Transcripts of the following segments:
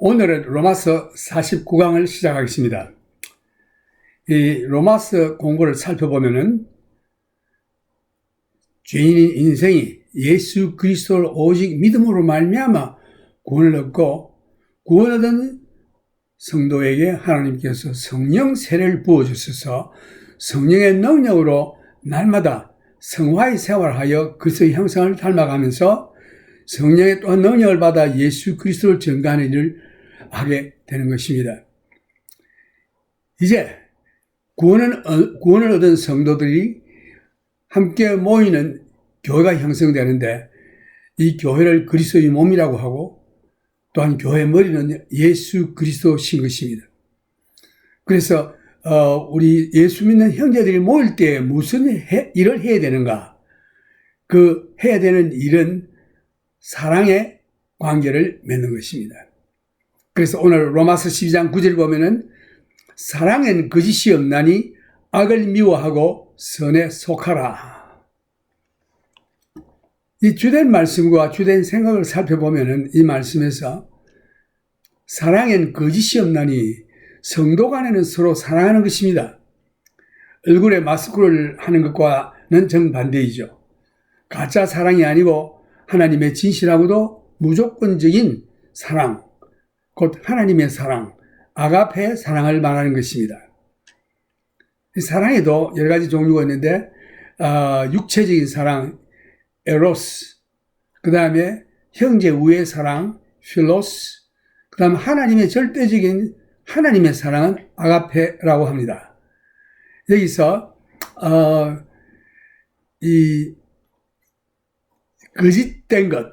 오늘은 로마서 49강을 시작하겠습니다. 이 로마서 공부를 살펴보면은 죄인인 인생이 예수 그리스도를 오직 믿음으로 말미암아 구원을 얻고 구원 얻은 성도에게 하나님께서 성령 세례를 부어주셔서 성령의 능력으로 날마다 성화의 생활하여 그리스도의 형상을 닮아가면서 성령의 또한 능력을 받아 예수 그리스도를 전가하는 일을 하게 되는 것입니다. 이제 구원을 얻은 성도들이 함께 모이는 교회가 형성되는데 이 교회를 그리스도의 몸이라고 하고 또한 교회의 머리는 예수 그리스도신 것입니다. 그래서 우리 예수 믿는 형제들이 모일 때 무슨 일을 해야 되는가? 그 해야 되는 일은 사랑의 관계를 맺는 것입니다. 그래서 오늘 로마서 12장 9절 보면은 사랑엔 거짓이 없나니 악을 미워하고 선에 속하라. 이 주된 말씀과 주된 생각을 살펴보면은 이 말씀에서 사랑엔 거짓이 없나니 성도 간에는 서로 사랑하는 것입니다. 얼굴에 마스크를 하는 것과는 정반대이죠. 가짜 사랑이 아니고 하나님의 진실하고도 무조건적인 사랑, 곧 하나님의 사랑, 아가페의 사랑을 말하는 것입니다. 사랑에도 여러 가지 종류가 있는데 육체적인 사랑, 에로스, 그 다음에 형제 우애의 사랑, 필로스, 그 다음 하나님의 절대적인 하나님의 사랑은 아가페라고 합니다. 여기서 이 거짓된 것,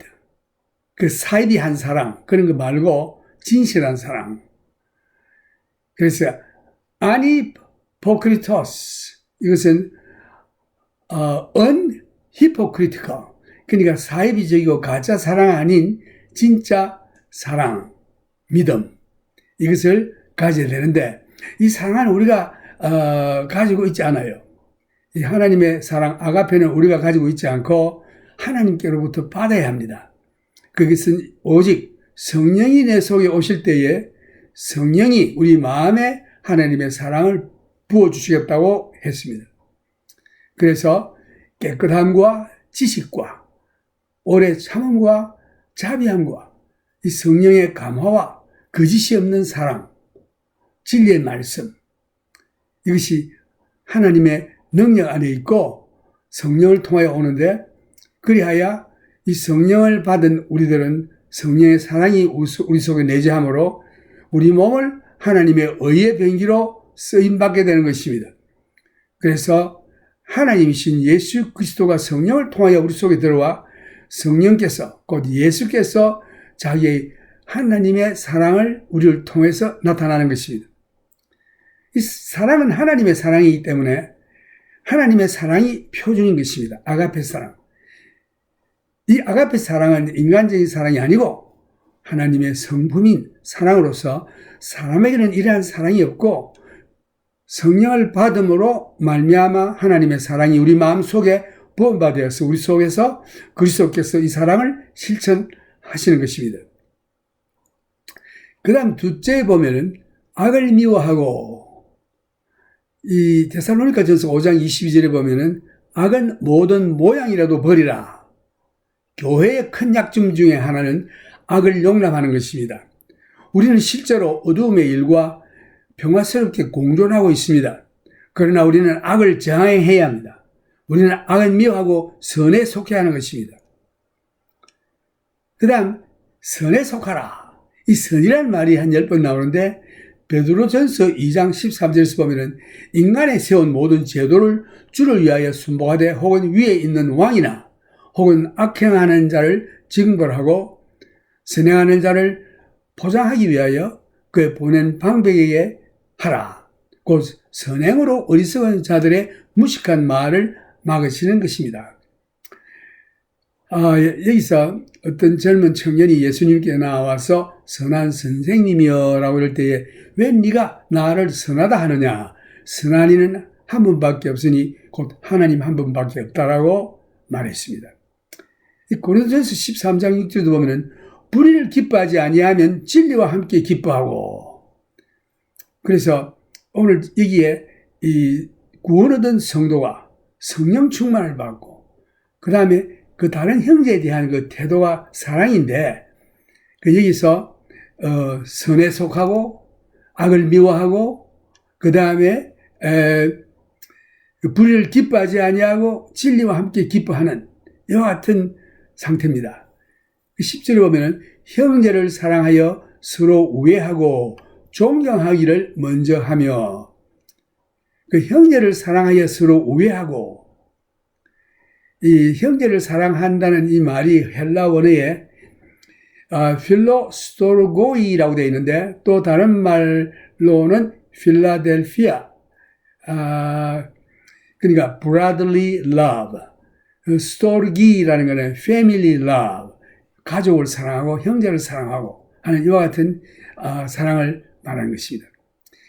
그 사이비한 사랑, 그런 거 말고 진실한 사랑. 그래서 아니포크리토스, 이것은 unhypocritical, 그러니까 사이비적이고 가짜 사랑 아닌 진짜 사랑, 믿음, 이것을 가져야 되는데 이 사랑은 우리가 가지고 있지 않아요. 이 하나님의 사랑 아가페는 우리가 가지고 있지 않고 하나님께로부터 받아야 합니다. 그것은 오직 성령이 내 속에 오실 때에 성령이 우리 마음에 하나님의 사랑을 부어주시겠다고 했습니다. 그래서 깨끗함과 지식과 오래 참음과 자비함과 이 성령의 감화와 거짓이 없는 사랑, 진리의 말씀, 이것이 하나님의 능력 안에 있고 성령을 통하여 오는데 그리하여 이 성령을 받은 우리들은 성령의 사랑이 우리 속에 내재하므로 우리 몸을 하나님의 의의 병기로 쓰임받게 되는 것입니다. 그래서 하나님이신 예수 그리스도가 성령을 통하여 우리 속에 들어와 성령께서 곧 예수께서 자기의 하나님의 사랑을 우리를 통해서 나타나는 것입니다. 이 사랑은 하나님의 사랑이기 때문에 하나님의 사랑이 표준인 것입니다. 아가페 사랑. 이 아가페 사랑은 인간적인 사랑이 아니고 하나님의 성품인 사랑으로서 사람에게는 이러한 사랑이 없고 성령을 받음으로 말미암아 하나님의 사랑이 우리 마음속에 부음받아서 우리 속에서 그리스도께서 이 사랑을 실천하시는 것입니다. 그 다음 둘째에 보면은 악을 미워하고 이 데살로니가전서 5장 22절에 보면은 악은 모든 모양이라도 버리라. 교회의 큰 약점 중에 하나는 악을 용납하는 것입니다. 우리는 실제로 어두움의 일과 평화스럽게 공존하고 있습니다. 그러나 우리는 악을 저항해야 합니다. 우리는 악을 미워하고 선에 속해야 하는 것입니다. 그 다음 선에 속하라. 이 선이라는 말이 한 10번 나오는데 베드로전서 2장 13절에서 보면은 인간에 세운 모든 제도를 주를 위하여 순복하되 혹은 위에 있는 왕이나 혹은 악행하는 자를 징벌하고 선행하는 자를 포장하기 위하여 그의 보낸 방백에게 하라. 곧 선행으로 어리석은 자들의 무식한 말을 막으시는 것입니다. 여기서 어떤 젊은 청년이 예수님께 나와서 선한 선생님이여 라고 할 때에 왜 네가 나를 선하다 하느냐. 선한 이는 한 분밖에 없으니 곧 하나님 한 분밖에 없다라고 말했습니다. 고린도전서 13장 6절도 보면은 불의를 기뻐하지 아니하면 진리와 함께 기뻐하고. 그래서 오늘 여기에 이 구원 얻은 성도가 성령 충만을 받고, 그 다음에 그 다른 형제에 대한 그 태도가 사랑인데, 여기서 선에 속하고 악을 미워하고, 그 다음에 불의를 기뻐하지 아니하고 진리와 함께 기뻐하는 이와 같은 상태입니다. 10절에 보면은 형제를 사랑하여 서로 우애하고 존경하기를 먼저 하며, 그 형제를 사랑하여 서로 우애하고, 이 형제를 사랑한다는 이 말이 헬라 원어에 필로스토르고이라고 되어 있는데, 또 다른 말로는 필라델피아, 그러니까 brotherly love, 스토르기라는 것은 family love, 가족을 사랑하고 형제를 사랑하고 하는 이와 같은 사랑을 말하는 것입니다.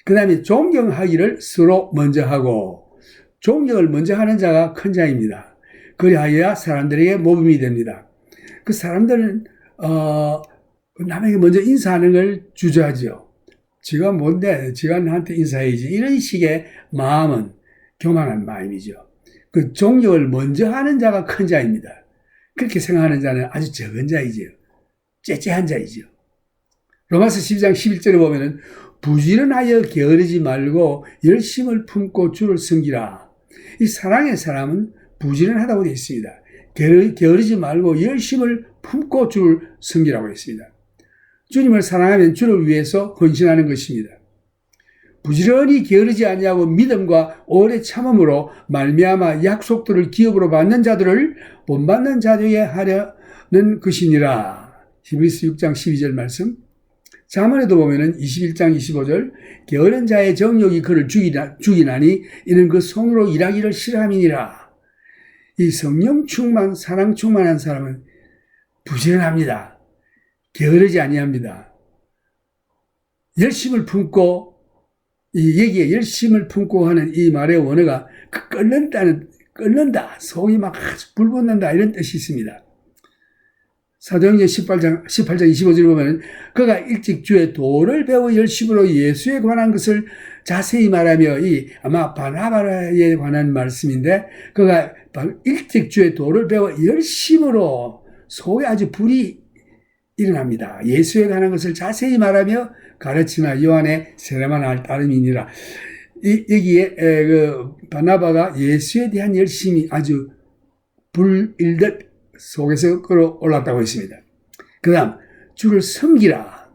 그 다음에 존경하기를 서로 먼저 하고, 존경을 먼저 하는 자가 큰 자입니다. 그리하여야 사람들에게 모범이 됩니다. 그 사람들은 남에게 먼저 인사하는 걸 주저하죠. 지가 뭔데 지가 나한테 인사해야지, 이런 식의 마음은 교만한 마음이죠. 그 존경을 먼저 하는 자가 큰 자입니다. 그렇게 생각하는 자는 아주 적은 자이죠. 째째한 자이죠. 로마서 12장 11절에 보면은 부지런하여 게으르지 말고 열심을 품고 주를 섬기라. 이 사랑의 사람은 부지런하다고 되어 있습니다. 게으르지 말고 열심을 품고 주를 섬기라고 했습니다. 주님을 사랑하면 주를 위해서 헌신하는 것입니다. 부지런히 게으르지 아니하고 믿음과 오래 참음으로 말미암아 약속들을 기업으로 받는 자들을 본받는 자들에게 하려는 것이니라. 히브리서 6장 12절 말씀. 자문에도 보면은 21장 25절, 게으른 자의 정욕이 그를 죽이나니 이는 그 손으로 일하기를 싫어함이니라. 이 성령 충만, 사랑 충만한 사람은 부지런합니다. 게으르지 아니합니다. 열심을 품고, 이 얘기에 열심을 품고 하는 이 말의 원어가 끓는다, 속이 막 불붙는다, 이런 뜻이 있습니다. 사도행전 18장 25절에 보면 그가 일찍 주의 도를 배워 열심으로 예수에 관한 것을 자세히 말하며, 이 아마 바나바에 관한 말씀인데, 그가 일찍 주의 도를 배워 열심으로, 속에 아주 불이 일어납니다. 예수에 관한 것을 자세히 말하며 가르치나 요한의 세례만 할 따름이니라. 여기에 그 바나바가 예수에 대한 열심이 아주 불일듯 속에서 끌어올랐다고 했습니다. 그 다음, 주를 섬기라.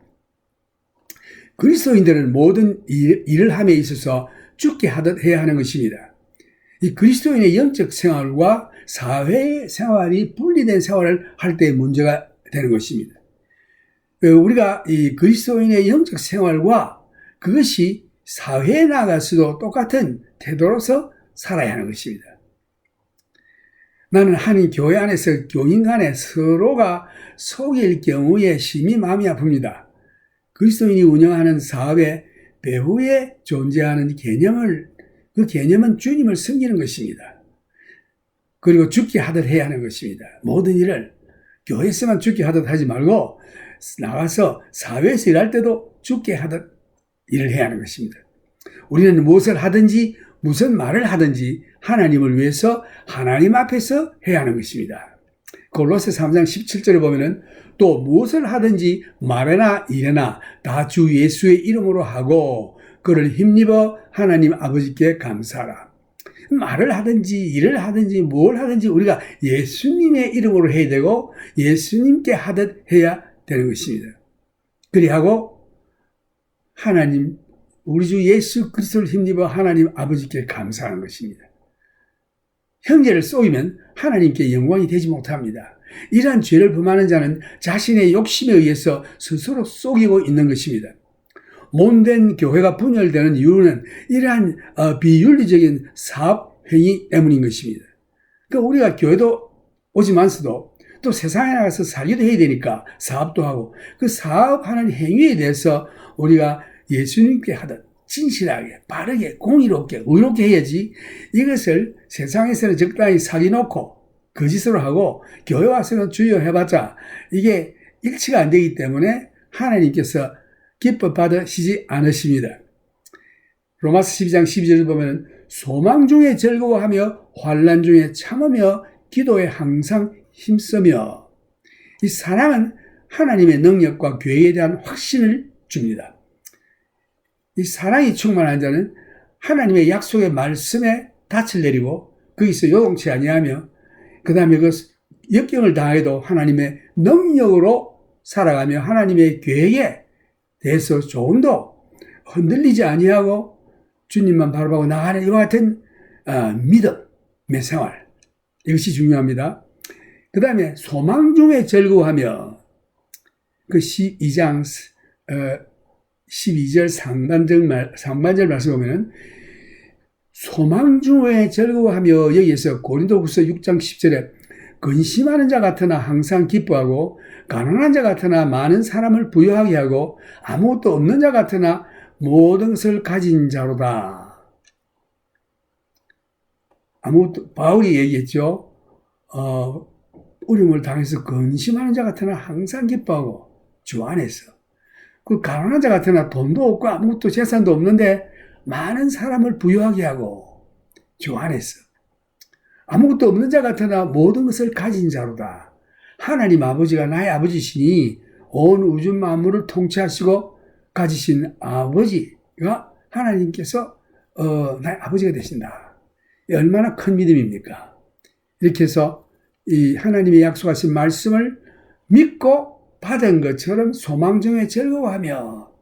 그리스도인들은 모든 일을 함에 있어서 죽게 하듯 해야 하는 것입니다. 이 그리스도인의 영적 생활과 사회 생활이 분리된 생활을 할 때 문제가 되는 것입니다. 우리가 이 그리스도인의 영적 생활과 그것이 사회에 나가서도 똑같은 태도로서 살아야 하는 것입니다. 나는 한 교회 안에서 교인 간에 서로가 속일 경우에 심히 마음이 아픕니다. 그리스도인이 운영하는 사업에 배후에 존재하는 그 개념은 주님을 섬기는 것입니다. 그리고 죽게 하듯 해야 하는 것입니다. 모든 일을 교회에서만 죽게 하듯 하지 말고 나가서 사회에서 일할 때도 죽게 하듯 일을 해야 하는 것입니다. 우리는 무엇을 하든지 무슨 말을 하든지 하나님을 위해서 하나님 앞에서 해야 하는 것입니다. 골로새 3장 17절에 보면은 또 무엇을 하든지 말이나 일이나 다 주 예수의 이름으로 하고 그를 힘입어 하나님 아버지께 감사하라. 말을 하든지 일을 하든지 뭘 하든지 우리가 예수님의 이름으로 해야 되고 예수님께 하듯 해야 되는 것입니다. 그리하고 하나님, 우리 주 예수 그리스도를 힘입어 하나님 아버지께 감사하는 것입니다. 형제를 쏘이면 하나님께 영광이 되지 못합니다. 이러한 죄를 범하는 자는 자신의 욕심에 의해서 스스로 속이고 있는 것입니다. 못된 교회가 분열되는 이유는 이러한 비윤리적인 사업 행위 때문인 것입니다. 그러니까 우리가 교회도 오지만서도 또 세상에 나가서 살기도 해야 되니까 사업도 하고 그 사업하는 행위에 대해서 우리가 예수님께 하듯 진실하게 바르게 공의롭게 의롭게 해야지, 이것을 세상에서는 적당히 사기놓고 거짓으로 하고 교회 와서는 주여 해봤자 이게 일치가 안 되기 때문에 하나님께서 기뻐 받으시지 않으십니다. 로마서 12장 12절을 보면 소망 중에 즐거워하며 환난 중에 참으며 기도에 항상 힘쓰며. 이 사랑은 하나님의 능력과 계획에 대한 확신을 줍니다. 이 사랑이 충만한 자는 하나님의 약속의 말씀에 닻을 내리고 거기서 요동치 아니하며 그 다음에 그 역경을 당해도 하나님의 능력으로 살아가며 하나님의 계획에 대해서 조금 더 흔들리지 아니하고 주님만 바라보고 나가는 이와 같은 믿음의 생활, 이것이 중요합니다. 그 다음에 소망 중에 즐거워하며 그 12장 12절 상반절 말씀 보면은 소망 중에 즐거워하며 여기에서 고린도후서 6장 10절에 근심하는 자 같으나 항상 기뻐하고 가난한 자 같으나 많은 사람을 부유하게 하고 아무것도 없는 자 같으나 모든 것을 가진 자로다. 바울이 얘기했죠. 어려움을 당해서 근심하는 자 같으나 항상 기뻐하고 주 안에서. 그 가난한 자 같으나 돈도 없고 아무것도 재산도 없는데 많은 사람을 부유하게 하고 주 안에서. 아무것도 없는 자 같으나 모든 것을 가진 자로다. 하나님 아버지가 나의 아버지시니 온 우주 만물을 통치하시고 가지신 아버지가 하나님께서 나의 아버지가 되신다. 얼마나 큰 믿음입니까? 이렇게 해서 이 하나님의 약속하신 말씀을 믿고 받은 것처럼 소망 중에 즐거워하며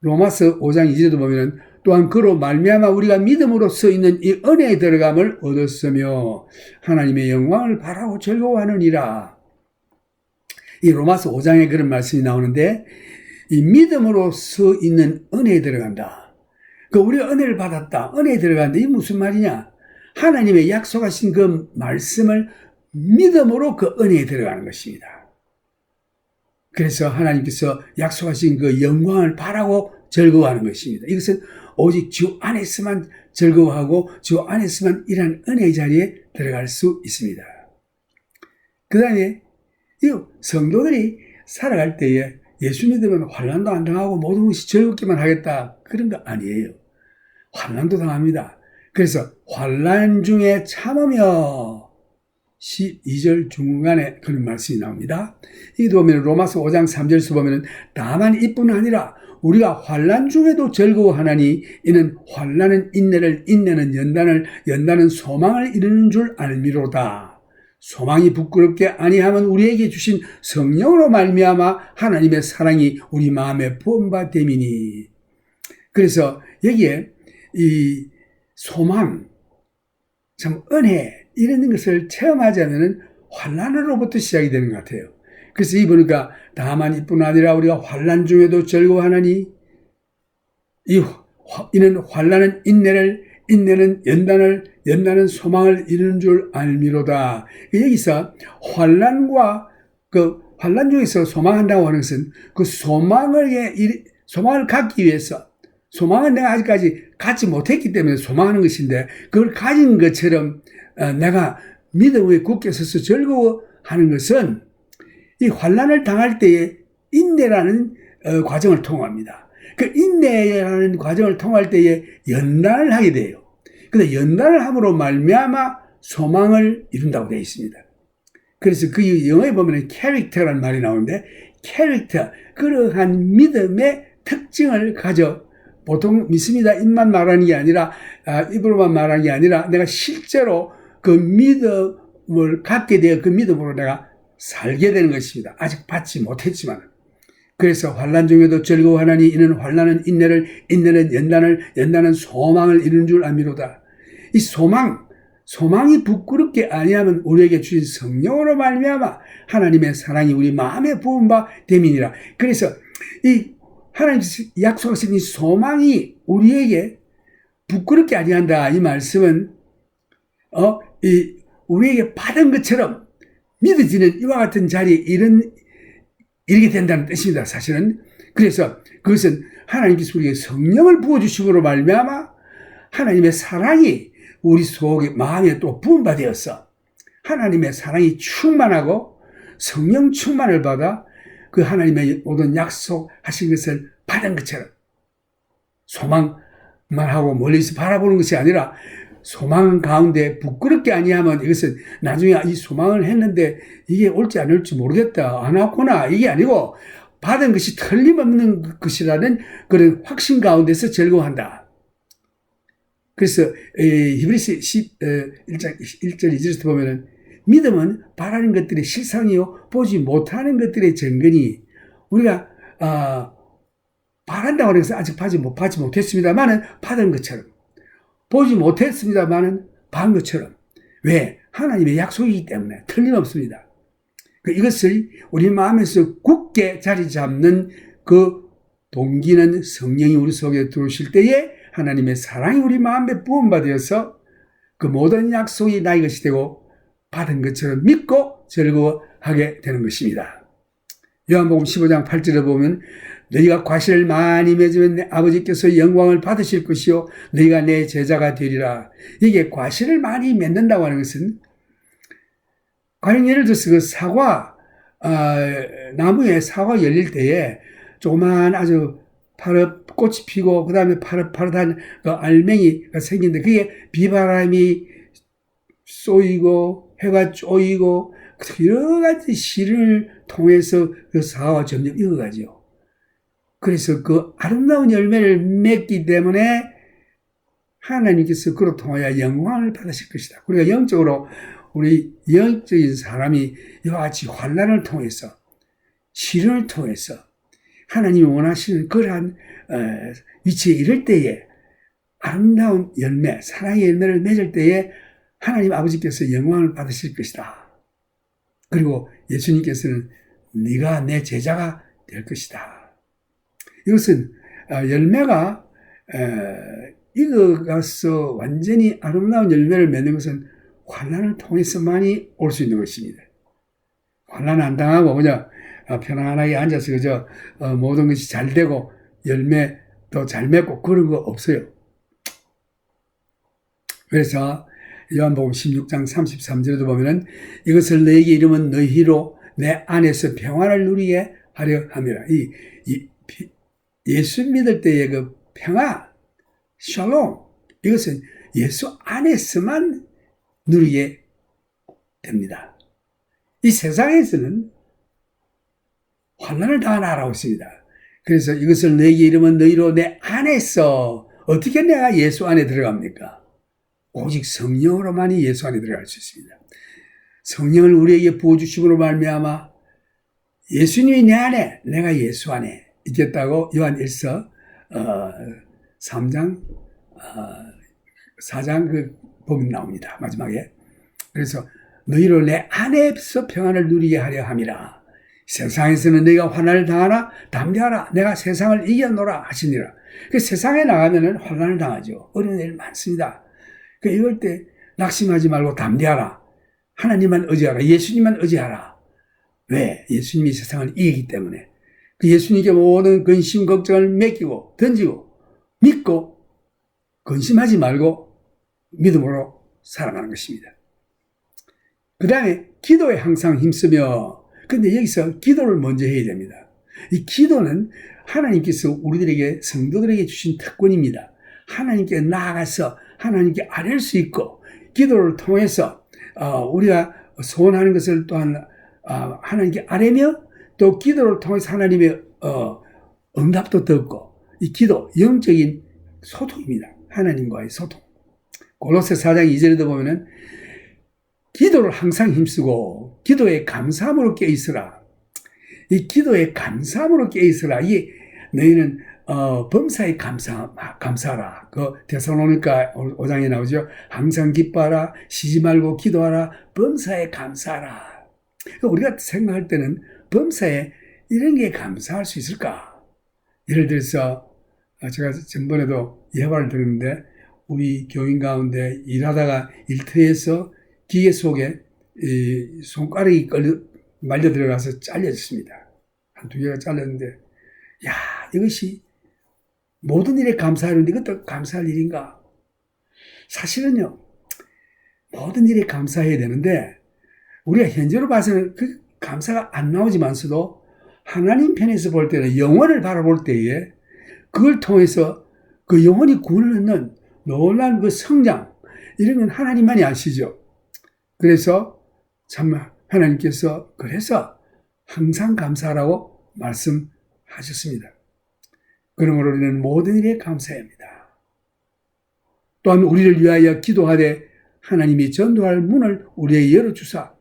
로마서 5장 2절도 보면 또한 그로 말미암아 우리가 믿음으로 서 있는 이 은혜에 들어감을 얻었으며 하나님의 영광을 바라고 즐거워하느니라. 이 로마서 5장에 그런 말씀이 나오는데 이 믿음으로 서 있는 은혜에 들어간다. 우리가 은혜를 받았다. 은혜에 들어간다. 이게 무슨 말이냐? 하나님의 약속하신 그 말씀을 믿음으로 그 은혜에 들어가는 것입니다. 그래서 하나님께서 약속하신 그 영광을 바라고 즐거워하는 것입니다. 이것은 오직 주 안에서만 즐거워하고 주 안에서만 이런 은혜의 자리에 들어갈 수 있습니다. 그 다음에 이 성도들이 살아갈 때에 예수 믿으면 환난도 안 당하고 모든 것이 즐겁기만 하겠다. 그런 거 아니에요. 환난도 당합니다. 그래서 환난 중에 참으며 12절 중간에 그런 말씀이 나옵니다. 이도 보면 로마서 5장 3절에서 보면 다만 이뿐 아니라 우리가 환난 중에도 즐거워하나니 이는 환난은 인내를, 인내는 연단을, 연단은 소망을 이루는 줄 알미로다. 소망이 부끄럽게 아니하면 우리에게 주신 성령으로 말미암아 하나님의 사랑이 우리 마음에 부음바 됨이니. 그래서 여기에 이 소망, 참 은혜 이런 것을 체험하자면은 환난으로부터 시작이 되는 것 같아요. 그래서 이 보니까 다만 이뿐 아니라 우리가 환난 중에도 즐거워하나니 이는 환난은 인내를, 인내는 연단을, 연단은 소망을 이루는 줄 알미로다. 여기서 환난과 그 환난 중에서 소망한다고 하는 것은 그 소망을 갖기 위해서, 소망은 내가 아직까지 갖지 못했기 때문에 소망하는 것인데 그걸 가진 것처럼 내가 믿음 위에 굳게 서서 즐거워하는 것은 이 환난을 당할 때에 인내라는 과정을 통합니다. 그 인내라는 과정을 통할 때에 연단을 하게 돼요. 근데 연단을 함으로 말미암아 소망을 이룬다고 되어 있습니다. 그래서 그 영어에 보면 캐릭터라는 말이 나오는데 캐릭터, 그러한 믿음의 특징을 가져 보통 믿습니다. 입만 말하는 게 아니라 입으로만 말하는 게 아니라 내가 실제로 그 믿음을 갖게 되어 그 믿음으로 내가 살게 되는 것입니다. 아직 받지 못했지만. 그래서 환난 중에도 즐거워하나니 이는 환난은 인내를, 인내는 연단을, 연단은 소망을 이루는 줄 알미로다. 이 소망이 부끄럽게 아니하면 우리에게 주신 성령으로 말미암아 하나님의 사랑이 우리 마음에 부은 바 됨이니라. 그래서 이 하나님께서 약속하신 이 소망이 우리에게 부끄럽게 아니한다. 이 말씀은 우리에게 받은 것처럼 믿어지는 이와 같은 자리에 이르게 된다는 뜻입니다. 사실은. 그래서 그것은 하나님께서 우리에게 성령을 부어주심으로 말미암아 하나님의 사랑이 우리 속에 마음에 또 부은 바 되어서 하나님의 사랑이 충만하고 성령 충만을 받아 그 하나님의 모든 약속하신 것을 받은 것처럼 소망만 하고 멀리서 바라보는 것이 아니라 소망 가운데 부끄럽게 아니하면 이것은 나중에 이 소망을 했는데 이게 올지 안 올지 모르겠다. 안 왔구나. 이게 아니고 받은 것이 틀림없는 것이라는 그런 확신 가운데서 즐거워한다. 그래서 히브리서 1장 1절 2절에서 보면은 믿음은 바라는 것들의 실상이요 보지 못하는 것들의 증거니 우리가 바란다고 해서 아직 받지 못했습니다만은 받은 것처럼 보지 못했습니다만은 받은 것처럼 왜? 하나님의 약속이기 때문에 틀림없습니다. 이것을 우리 마음에서 굳게 자리 잡는 그 동기는 성령이 우리 속에 들어오실 때에 하나님의 사랑이 우리 마음에 부음받아서 그 모든 약속이 나의 것이 되고 받은 것처럼 믿고 즐거워하게 되는 것입니다. 요한복음 15장 8절에 보면 너희가 과실을 많이 맺으면 내 아버지께서 영광을 받으실 것이요 너희가 내 제자가 되리라. 이게 과실을 많이 맺는다고 하는 것은 과연 예를 들어서 그 사과 나무에 사과 열릴 때에 조그만 아주 꽃이 피고 그 다음에 파릇파릇한 그 알맹이가 생기는데 그게 비바람이 쏘이고 해가 쪼이고 여러 가지 시련을 통해서 그 사과가 점점 익어가죠. 그래서 그 아름다운 열매를 맺기 때문에 하나님께서 그로 통하여 영광을 받으실 것이다. 우리가 영적으로 우리 영적인 사람이 이와 같이 환난을 통해서 시련을 통해서 하나님이 원하시는 그러한 위치에 이를 때에 아름다운 열매, 사랑의 열매를 맺을 때에 하나님 아버지께서 영광을 받으실 것이다. 그리고 예수님께서는 네가 내 제자가 될 것이다. 이것은 열매가 익어가서 완전히 아름다운 열매를 맺는 것은 환난을 통해서만이 올 수 있는 것입니다. 환난 안 당하고 그냥 편안하게 앉아서 그저 모든 것이 잘 되고 열매도 잘 맺고 그런 거 없어요. 그래서 요한복음 16장 33절에도 보면은 이것을 너에게 이름은 너희로 내 안에서 평안을 누리게 하려 함이라. 예수 믿을 때의 그 평안, 샬롬, 이것은 예수 안에서만 누리게 됩니다. 이 세상에서는 환난을 당하라고 했습니다. 그래서 이것을 너에게 이름은 너희로 내 안에서 어떻게 내가 예수 안에 들어갑니까? 오직 성령으로만이 예수 안에 들어갈 수 있습니다. 성령을 우리에게 부어주심으로 말미암아 예수님이 내 안에 내가 예수 안에 있겠다고 요한 1서 3장 4장 그 보면 나옵니다. 마지막에. 그래서 너희로 내 안에서 평안을 누리게 하려 함이라. 세상에서는 너희가 환난을 당하나 담대하라. 내가 세상을 이겨노라 하시니라. 그 세상에 나가면은 환난을 당하죠. 어려운 일 많습니다. 이럴 때 낙심하지 말고 담대하라. 하나님만 의지하라. 예수님만 의지하라. 왜? 예수님이 세상을 이기기 때문에. 그 예수님께 모든 근심, 걱정을 맡기고 던지고 믿고 근심하지 말고 믿음으로 살아가는 것입니다. 그 다음에 기도에 항상 힘쓰며 근데 여기서 기도를 먼저 해야 됩니다. 이 기도는 하나님께서 우리들에게 성도들에게 주신 특권입니다. 하나님께 나아가서 하나님께 아뢰을 수 있고 기도를 통해서 우리가 소원하는 것을 또한 하나님께 아뢰며 또 기도를 통해서 하나님의 응답도 듣고 이 기도 영적인 소통입니다. 하나님과의 소통. 골로새 4장 2절에도 보면은 기도를 항상 힘쓰고 기도에 감사함으로 깨어있으라. 이 기도에 감사함으로 깨어있으라. 이게 너희는 범사에 감사하라. 그 데살로니가 5장에 나오죠. 항상 기뻐하라. 쉬지 말고 기도하라. 범사에 감사하라. 우리가 생각할 때는 범사에 이런 게 감사할 수 있을까? 예를 들어서 제가 전번에도 예화를 들었는데 우리 교인 가운데 일하다가 일터에서 기계 속에 손가락이 말려 들어가서 잘렸습니다. 한두 개가 잘렸는데 야 이것이 모든 일에 감사하는데 이것도 감사할 일인가? 사실은요 모든 일에 감사해야 되는데 우리가 현재로 봐서는 그 감사가 안 나오지만서도 하나님 편에서 볼 때는 영혼을 바라볼 때에 그걸 통해서 그 영혼이 구원을 얻는 놀라운 그 성장, 이런 건 하나님만이 아시죠. 그래서 참 하나님께서 그래서 항상 감사하라고 말씀하셨습니다. 그러므로 우리는 모든 일에 감사해야 합니다. 또한 우리를 위하여 기도하되 하나님이 전도할 문을 우리에게 열어주사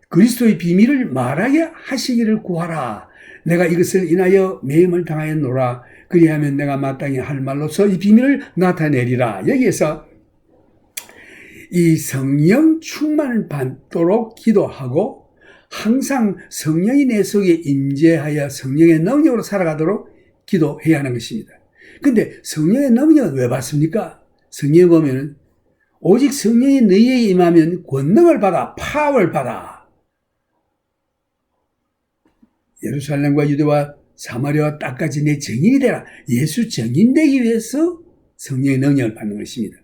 그리스도의 비밀을 말하게 하시기를 구하라. 내가 이것을 인하여 매임을 당하였노라. 그리하면 내가 마땅히 할 말로서 이 비밀을 나타내리라. 여기에서 이 성령 충만을 받도록 기도하고 항상 성령이 내 속에 임재하여 성령의 능력으로 살아가도록 기도해야 하는 것입니다. 근데 성령의 능력은 왜 받습니까? 성경에 보면은 오직 성령이 너희에게 임하면 권능을 받아, 파워를 받아. 예루살렘과 유대와 사마리아와 땅까지 내 증인이 되라. 예수 증인되기 위해서 성령의 능력을 받는 것입니다.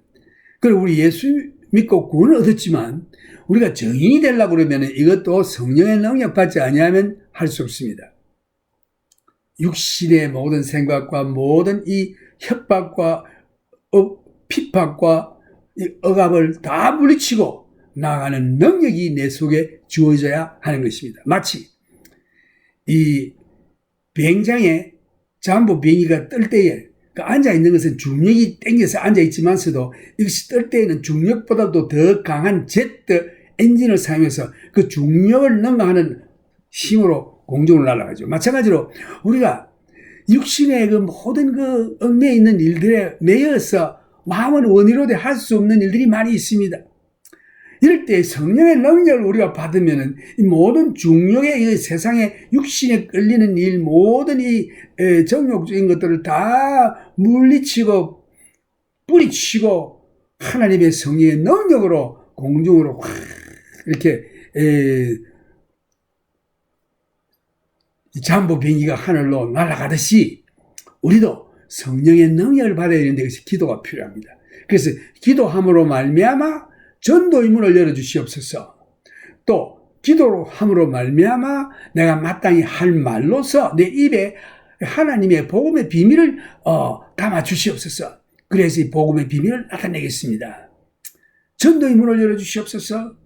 그리고 우리 예수 믿고 구원을 얻었지만 우리가 증인이 되려고 그러면 이것도 성령의 능력 받지 아니하면 할 수 없습니다. 육신의 모든 생각과 모든 이 협박과 핍박과 이 억압을 다 물리치고 나아가는 능력이 내 속에 주어져야 하는 것입니다. 마치 이 비행장에 잠보 비행기가 뜰 때에 그 앉아있는 것은 중력이 땡겨서 앉아있지만서도 이것이 뜰 때에는 중력보다도 더 강한 제트 엔진을 사용해서 그 중력을 능가하는 힘으로 공중을 날아가죠. 마찬가지로 우리가 육신의 그 모든 그 얽매여 있는 일들에 매여서 마음은 원이로되 할 수 없는 일들이 많이 있습니다. 이럴 때 성령의 능력을 우리가 받으면은 이 모든 중력의 이 세상에 육신에 끌리는 일, 모든 이 정욕적인 것들을 다 물리치고 뿌리치고 하나님의 성령의 능력으로 공중으로 확 이렇게 잠보 비행기가 하늘로 날아가듯이 우리도 성령의 능력을 받아야 되는데 그것이 기도가 필요합니다. 그래서 기도함으로 말미암아 전도의 문을 열어주시옵소서. 또 기도로 함으로 말미암아 내가 마땅히 할 말로서 내 입에 하나님의 복음의 비밀을 담아 주시옵소서. 그래서 이 복음의 비밀을 나타내겠습니다. 전도의 문을 열어주시옵소서.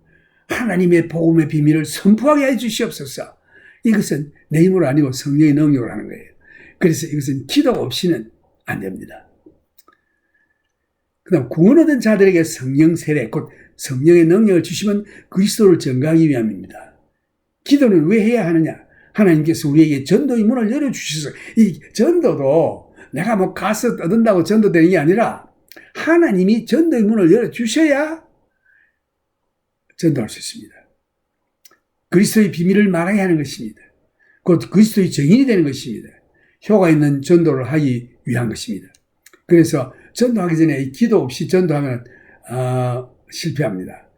하나님의 복음의 비밀을 선포하게 해주시옵소서. 이것은 내 힘으로 아니고 성령의 능력으로 하는 거예요. 그래서 이것은 기도 없이는 안 됩니다. 그 다음 구원 얻은 자들에게 성령 세례, 곧 성령의 능력을 주시면 그리스도를 전가하기 위함입니다. 기도는 왜 해야 하느냐? 하나님께서 우리에게 전도의 문을 열어주셔서 이 전도도 내가 뭐 가서 떠든다고 전도되는 게 아니라 하나님이 전도의 문을 열어주셔야 전도할 수 있습니다. 그리스도의 비밀을 말하게 하는 것입니다. 곧 그리스도의 증인이 되는 것입니다. 효과 있는 전도를 하기 위한 것입니다. 그래서 전도하기 전에 기도 없이 전도하면 실패합니다.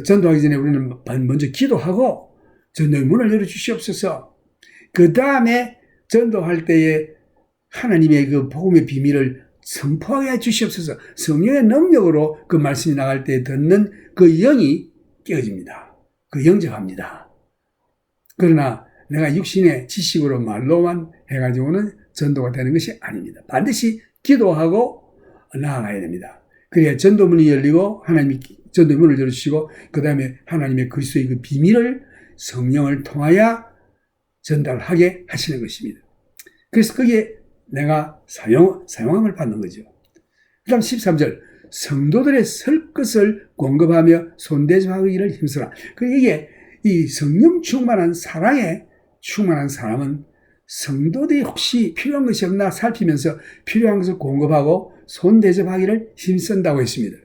전도하기 전에 우리는 먼저 기도하고 전도의 문을 열어주시옵소서. 그 다음에 전도할 때에 하나님의 그 복음의 비밀을 선포하게 해주시옵소서. 성령의 능력으로 그 말씀이 나갈 때 듣는 그 영이 깨어집니다. 그 영접합니다. 그러나 내가 육신의 지식으로 말로만 해가지고는 전도가 되는 것이 아닙니다. 반드시 기도하고 나아가야 됩니다. 그래야 전도문이 열리고 하나님이 전도의 문을 열어주시고 그 다음에 하나님의 그리스도의 그 비밀을 성령을 통하여 전달하게 하시는 것입니다. 그래서 거기에 내가 사용함을 받는 거죠. 그 다음 13절 성도들의 설 것을 공급하며 손대접하기를 힘쓰라. 이게 이 성령 충만한 사랑에 충만한 사람은 성도들이 혹시 필요한 것이 없나 살피면서 필요한 것을 공급하고 손대접하기를 힘쓴다고 했습니다.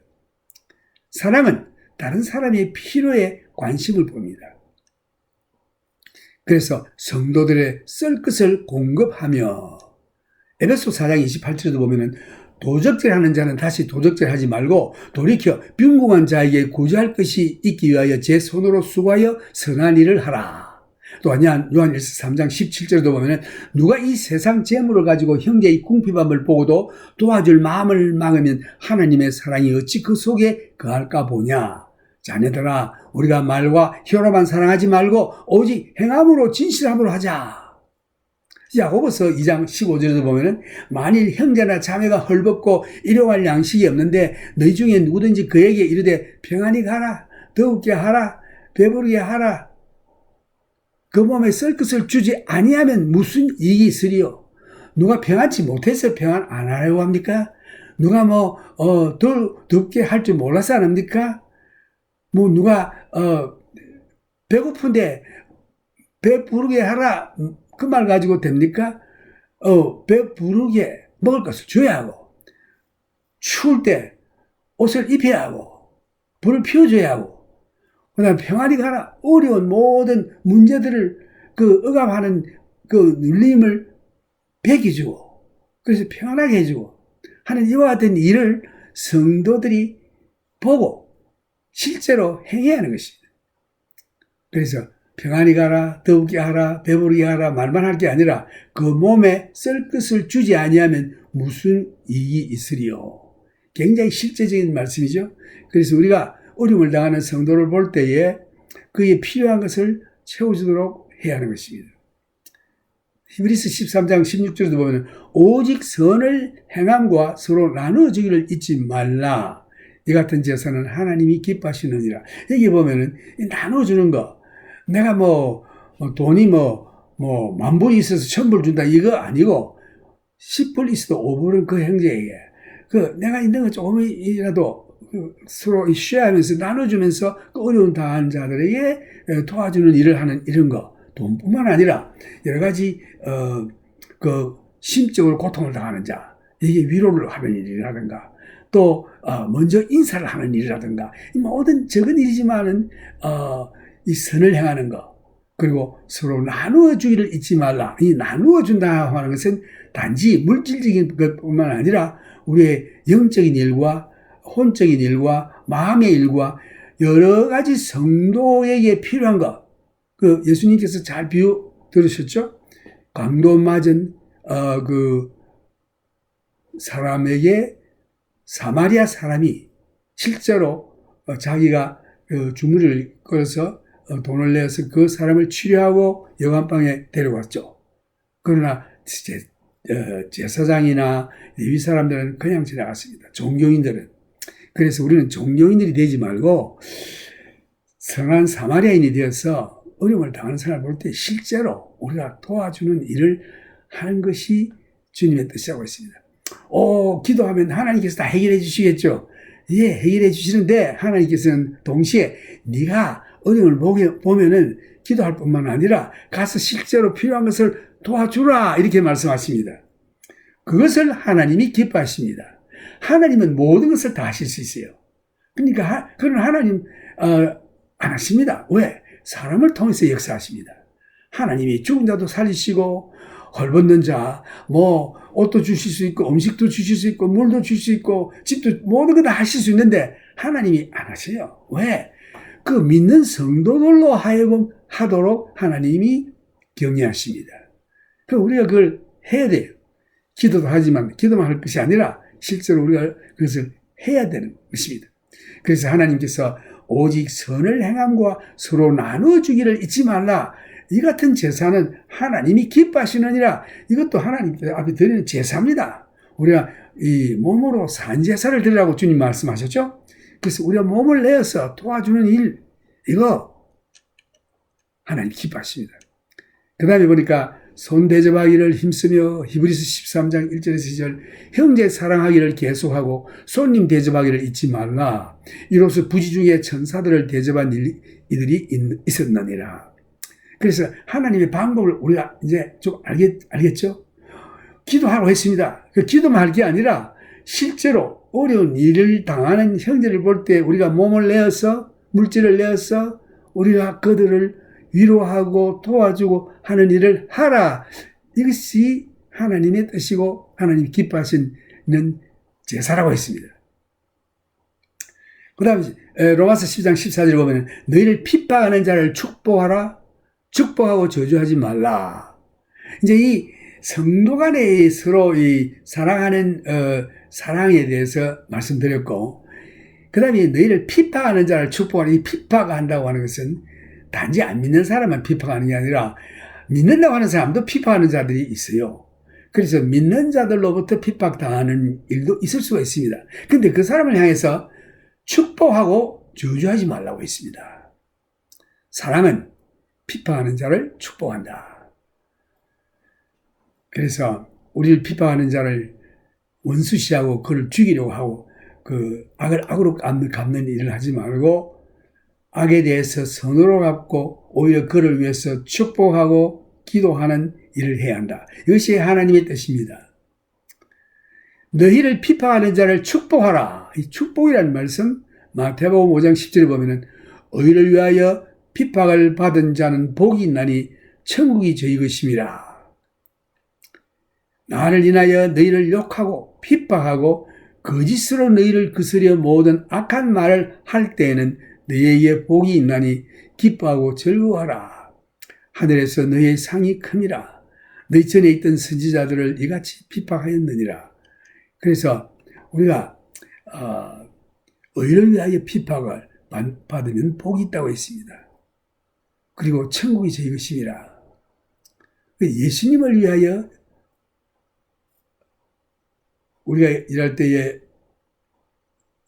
사랑은 다른 사람의 필요에 관심을 봅니다. 그래서 성도들의 쓸 것을 공급하며 에베소 4장 28절에도 보면은 도적질하는 자는 다시 도적질하지 말고 돌이켜 빈궁한 자에게 구제할 것이 있기 위하여 제 손으로 수고하여 선한 일을 하라. 또한 요한일서 3장 17절에도 보면 누가 이 세상 재물을 가지고 형제의 궁핍함을 보고도 도와줄 마음을 막으면 하나님의 사랑이 어찌 그 속에 거할까 보냐. 자녀들아, 우리가 말과 혀로만 사랑하지 말고 오직 행함으로 진실함으로 하자. 야고보서 2장 15절에도 보면은 만일 형제나 자매가 헐벗고 일용할 양식이 없는데 너희 중에 누구든지 그에게 이르되 평안히 가라, 더욱게 하라, 배부르게 하라, 그 몸에 쓸 것을 주지 아니하면 무슨 이익이 있으리요? 누가 평안치 못해서 평안 안 하려고 합니까? 누가 더 덥게 할 줄 몰라서 안 합니까? 누가 배고픈데 배 부르게 하라, 그 말 가지고 됩니까? 배 부르게 먹을 것을 줘야 하고, 추울 때 옷을 입혀야 하고, 불을 피워줘야 하고, 그 다음에 평안히 가라. 어려운 모든 문제들을 억압하는 눌림을 배기주고, 그래서 평안하게 해주고 하는 이와 같은 일을 성도들이 보고 실제로 행해야 하는 것입니다. 그래서 평안히 가라, 더욱게 하라, 배부르게 하라 말만 할 게 아니라 그 몸에 쓸 것을 주지 아니하면 무슨 이익이 있으리요. 굉장히 실제적인 말씀이죠. 그래서 우리가 어려움을 당하는 성도를 볼 때에 그에 필요한 것을 채워주도록 해야 하는 것입니다. 히브리서 13장 16절에도 보면 오직 선을 행함과 서로 나누어주기를 잊지 말라. 이 같은 제사는 하나님이 기뻐하시느니라. 여기 보면은 나눠주는 거, 내가 돈이 10,000불이 있어서 1,000불 준다 이거 아니고 10불 있어도 5불은 그 형제에게 내가 있는 거 조금이라도 서로 쉐어하면서 나눠주면서 어려운 당한 자들에게 도와주는 일을 하는 이런 거, 돈뿐만 아니라 여러 가지 심적으로 고통을 당하는 자, 이게 위로를 하는 일이라든가 또 먼저 인사를 하는 일이라든가 모든 적은 일이지만은 이 선을 행하는 것, 그리고 서로 나누어 주기를 잊지 말라. 이 나누어 준다 하는 것은 단지 물질적인 것뿐만 아니라 우리의 영적인 일과 혼적인 일과 마음의 일과 여러 가지 성도에게 필요한 것. 예수님께서 잘 비유 들으셨죠? 강도 맞은 사람에게 사마리아 사람이 실제로 자기가 주머니를 끌어서 돈을 내서 그 사람을 치료하고 여관방에 데려갔죠. 그러나 제사장이나 레위 사람들은 그냥 지나갔습니다. 종교인들은. 그래서 우리는 종교인들이 되지 말고 선한 사마리아인이 되어서 어려움을 당하는 사람을 볼 때 실제로 우리가 도와주는 일을 하는 것이 주님의 뜻이라고 했습니다. 기도하면 하나님께서 다 해결해 주시겠죠. 예, 해결해 주시는데 하나님께서는 동시에 네가 어려움을 보면은 기도할 뿐만 아니라 가서 실제로 필요한 것을 도와주라 이렇게 말씀하십니다. 그것을 하나님이 기뻐하십니다. 하나님은 모든 것을 다 하실 수 있어요. 그러니까 그런 하나님 안 하십니다. 왜? 사람을 통해서 역사하십니다. 하나님이 죽은 자도 살리시고 헐벗는 자, 옷도 주실 수 있고 음식도 주실 수 있고 물도 주실 수 있고 집도 모든 거 다 하실 수 있는데 하나님이 안 하세요. 왜? 그 믿는 성도들로 하여금 하도록 하나님이 격려하십니다. 우리가 그걸 해야 돼요. 기도도 하지만 기도만 할 것이 아니라 실제로 우리가 그것을 해야 되는 것입니다. 그래서 하나님께서 오직 선을 행함과 서로 나눠주기를 잊지 말라. 이 같은 제사는 하나님이 기뻐하시느니라. 이것도 하나님 앞에 드리는 제사입니다. 우리가 이 몸으로 산 제사를 드리라고 주님 말씀하셨죠. 그래서 우리가 몸을 내어서 도와주는 일, 이거 하나님 기뻐하십니다. 그 다음에 보니까 손 대접하기를 힘쓰며 히브리서 13장 1절에서 2절 형제 사랑하기를 계속하고 손님 대접하기를 잊지 말라. 이로써 부지 중에 천사들을 대접한 이들이 있었느니라. 그래서 하나님의 방법을 우리가 이제 좀 알겠죠? 기도하라고 했습니다. 기도만 할 게 아니라 실제로 어려운 일을 당하는 형제를 볼 때 우리가 몸을 내어서 물질을 내어서 우리가 그들을 위로하고 도와주고 하는 일을 하라. 이것이 하나님의 뜻이고 하나님이 기뻐하시는 제사라고 했습니다. 그 다음에 로마서 10장 14절에 보면 너희를 핍박하는 자를 축복하라. 축복하고 저주하지 말라. 이제 이 성도 간에 서로 이 사랑하는 사랑에 대해서 말씀드렸고 그 다음에 너희를 핍박하는 자를 축복하는, 이 핍박한다고 하는 것은 단지 안 믿는 사람만 핍박하는 게 아니라 믿는다고 하는 사람도 핍박하는 자들이 있어요. 그래서 믿는 자들로부터 핍박당하는 일도 있을 수가 있습니다. 근데 그 사람을 향해서 축복하고 저주하지 말라고 했습니다. 사랑은 핍박하는 자를 축복한다. 그래서 우리를 핍박하는 자를 원수시하고 그를 죽이려고 하고 그 악을 악으로 갚는 일을 하지 말고 악에 대해서 선으로 갚고 오히려 그를 위해서 축복하고 기도하는 일을 해야 한다. 이것이 하나님의 뜻입니다. 너희를 핍박하는 자를 축복하라. 이 축복이라는 말씀 마태복음 5장 10절에 보면은 의를 위하여 핍박을 받은 자는 복이 있나니 천국이 저희 것임이라. 나를 인하여 너희를 욕하고 핍박하고 거짓으로 너희를 거스려 모든 악한 말을 할 때에는 너희에게 복이 있나니 기뻐하고 즐거워하라. 하늘에서 너희의 상이 큼이라. 너희 전에 있던 선지자들을 이같이 핍박하였느니라. 그래서 우리가 의를 위하여 핍박을 받으면 복이 있다고 했습니다. 그리고 천국이 저희 것임이라. 예수님을 위하여 우리가 일할 때에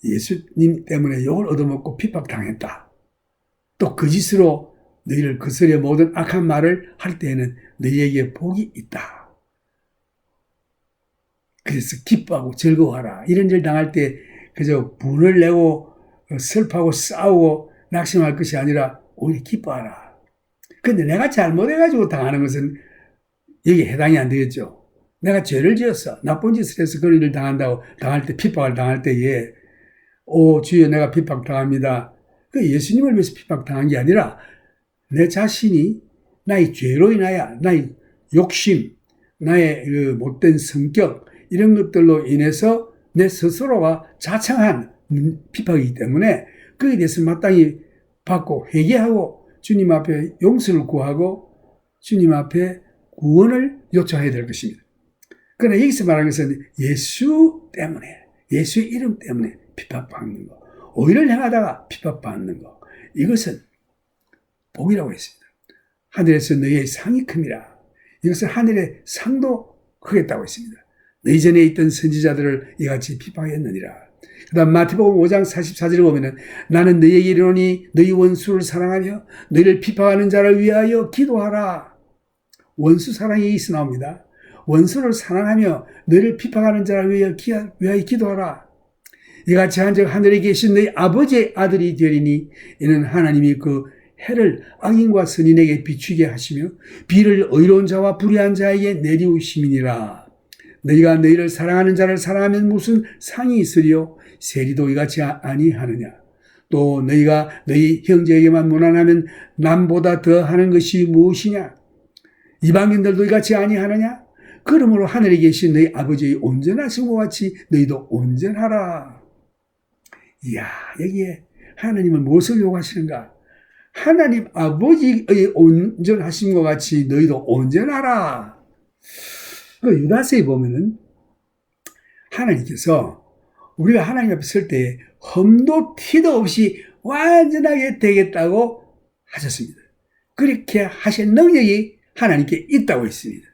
예수님 때문에 욕을 얻어먹고 핍박당했다. 또 거짓으로 너희를 거스려 모든 악한 말을 할 때에는 너희에게 복이 있다. 그래서 기뻐하고 즐거워하라. 이런 일 당할 때 그저 분을 내고 슬퍼하고 싸우고 낙심할 것이 아니라 오히려 기뻐하라. 근데 내가 잘못해가지고 당하는 것은 여기에 해당이 안 되겠죠. 내가 죄를 지었어. 나쁜 짓을 해서 그런 일을 당할 때, 핍박을 당할 때에, 주여 내가 핍박당합니다. 그 예수님을 위해서 핍박당한 게 아니라 내 자신이 나의 죄로 인하여 나의 욕심, 나의 그 못된 성격, 이런 것들로 인해서 내 스스로가 자청한 핍박이기 때문에 그에 대해서 마땅히 받고 회개하고 주님 앞에 용서를 구하고 주님 앞에 구원을 요청해야 될 것입니다. 그러나 여기서 말하는 것은 예수 때문에, 예수의 이름 때문에 핍박받는 거, 오히려 행하다가 핍박받는 거, 이것은 복이라고 했습니다. 하늘에서 너희의 상이 큼이라. 이것은 하늘의 상도 크겠다고 했습니다. 너희 전에 있던 선지자들을 이같이 핍박했느니라. 그 다음 마태복음 5장 44절에 보면은 나는 너희에게 이르노니 너희 원수를 사랑하며 너희를 핍박하는 자를 위하여 기도하라. 원수 사랑이 여기서 나옵니다. 원수를 사랑하며 너희를 핍박하는 자를 위하여 기도하라. 이같이 한즉 하늘에 계신 너희 아버지의 아들이 되리니 이는 하나님이 그 해를 악인과 선인에게 비추게 하시며 비를 의로운 자와 불의한 자에게 내리우심이니라. 너희가 너희를 사랑하는 자를 사랑하면 무슨 상이 있으리요? 세리도 이같이 아니하느냐? 또 너희가 너희 형제에게만 무난하면 남보다 더하는 것이 무엇이냐? 이방인들도 이같이 아니하느냐? 그러므로 하늘에 계신 너희 아버지의 온전하신 것 같이 너희도 온전하라. 이야, 여기에 하나님은 무엇을 요구하시는가? 하나님 아버지의 온전하신 것 같이 너희도 온전하라. 그 유다서에 보면은 하나님께서 우리가 하나님 앞에 설 때 흠도 티도 없이 완전하게 되겠다고 하셨습니다. 그렇게 하신 능력이 하나님께 있다고 했습니다.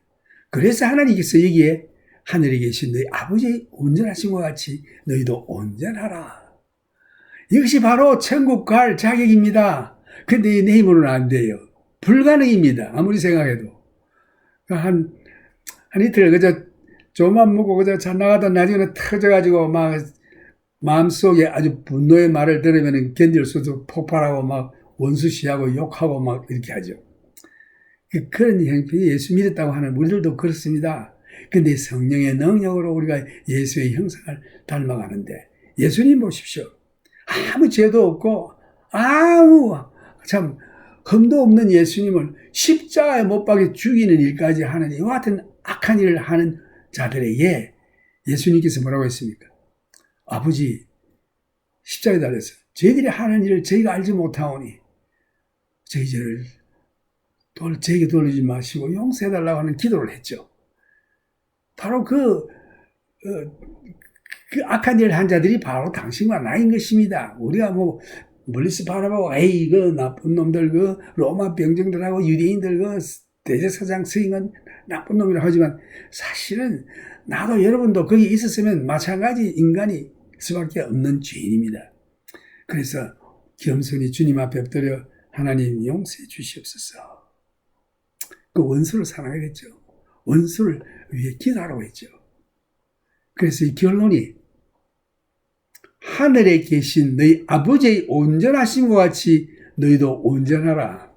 그래서 하나님께서 여기에 하늘에 계신 너희 아버지의 온전하신 것 같이 너희도 온전하라. 이것이 바로 천국 갈 자격입니다. 근데 내 힘으로는 안 돼요. 불가능입니다. 아무리 생각해도. 한 이틀 그저 조만 먹고 그저 잘 나가다 나중에는 터져가지고 막 마음속에 아주 분노의 말을 들으면 견딜 수도 폭발하고 막 원수시하고 욕하고 막 이렇게 하죠. 그런 형편이 예수 믿었다고 하는 우리들도 그렇습니다. 근데 성령의 능력으로 우리가 예수의 형상을 닮아가는데 예수님 보십시오. 아무 죄도 없고 참 흠도 없는 예수님을 십자가에 못 박여 죽이는 일까지 하는 이와 같은 악한 일을 하는 자들에게 예수님께서 뭐라고 했습니까? 아버지 십자가에 달려서 저희들이 하는 일을 저희가 알지 못하오니 저희 죄를 저에게 돌리지 마시고 용서해달라고 하는 기도를 했죠. 바로 그 악한 일을 한 자들이 바로 당신과 나인 것입니다. 우리가 뭐 멀리서 바라보고 에이 그 나쁜 놈들 그 로마 병정들하고 유대인들 그 대제사장 스승은 나쁜 놈이라고 하지만 사실은 나도 여러분도 거기 있었으면 마찬가지 인간이 수밖에 없는 죄인입니다. 그래서 겸손히 주님 앞에 엎드려 하나님 용서해 주시옵소서. 그 원수를 사랑하겠죠. 원수를 위해 기도하라고 했죠. 그래서 이 결론이 하늘에 계신 너희 아버지의 온전하심과 같이 너희도 온전하라.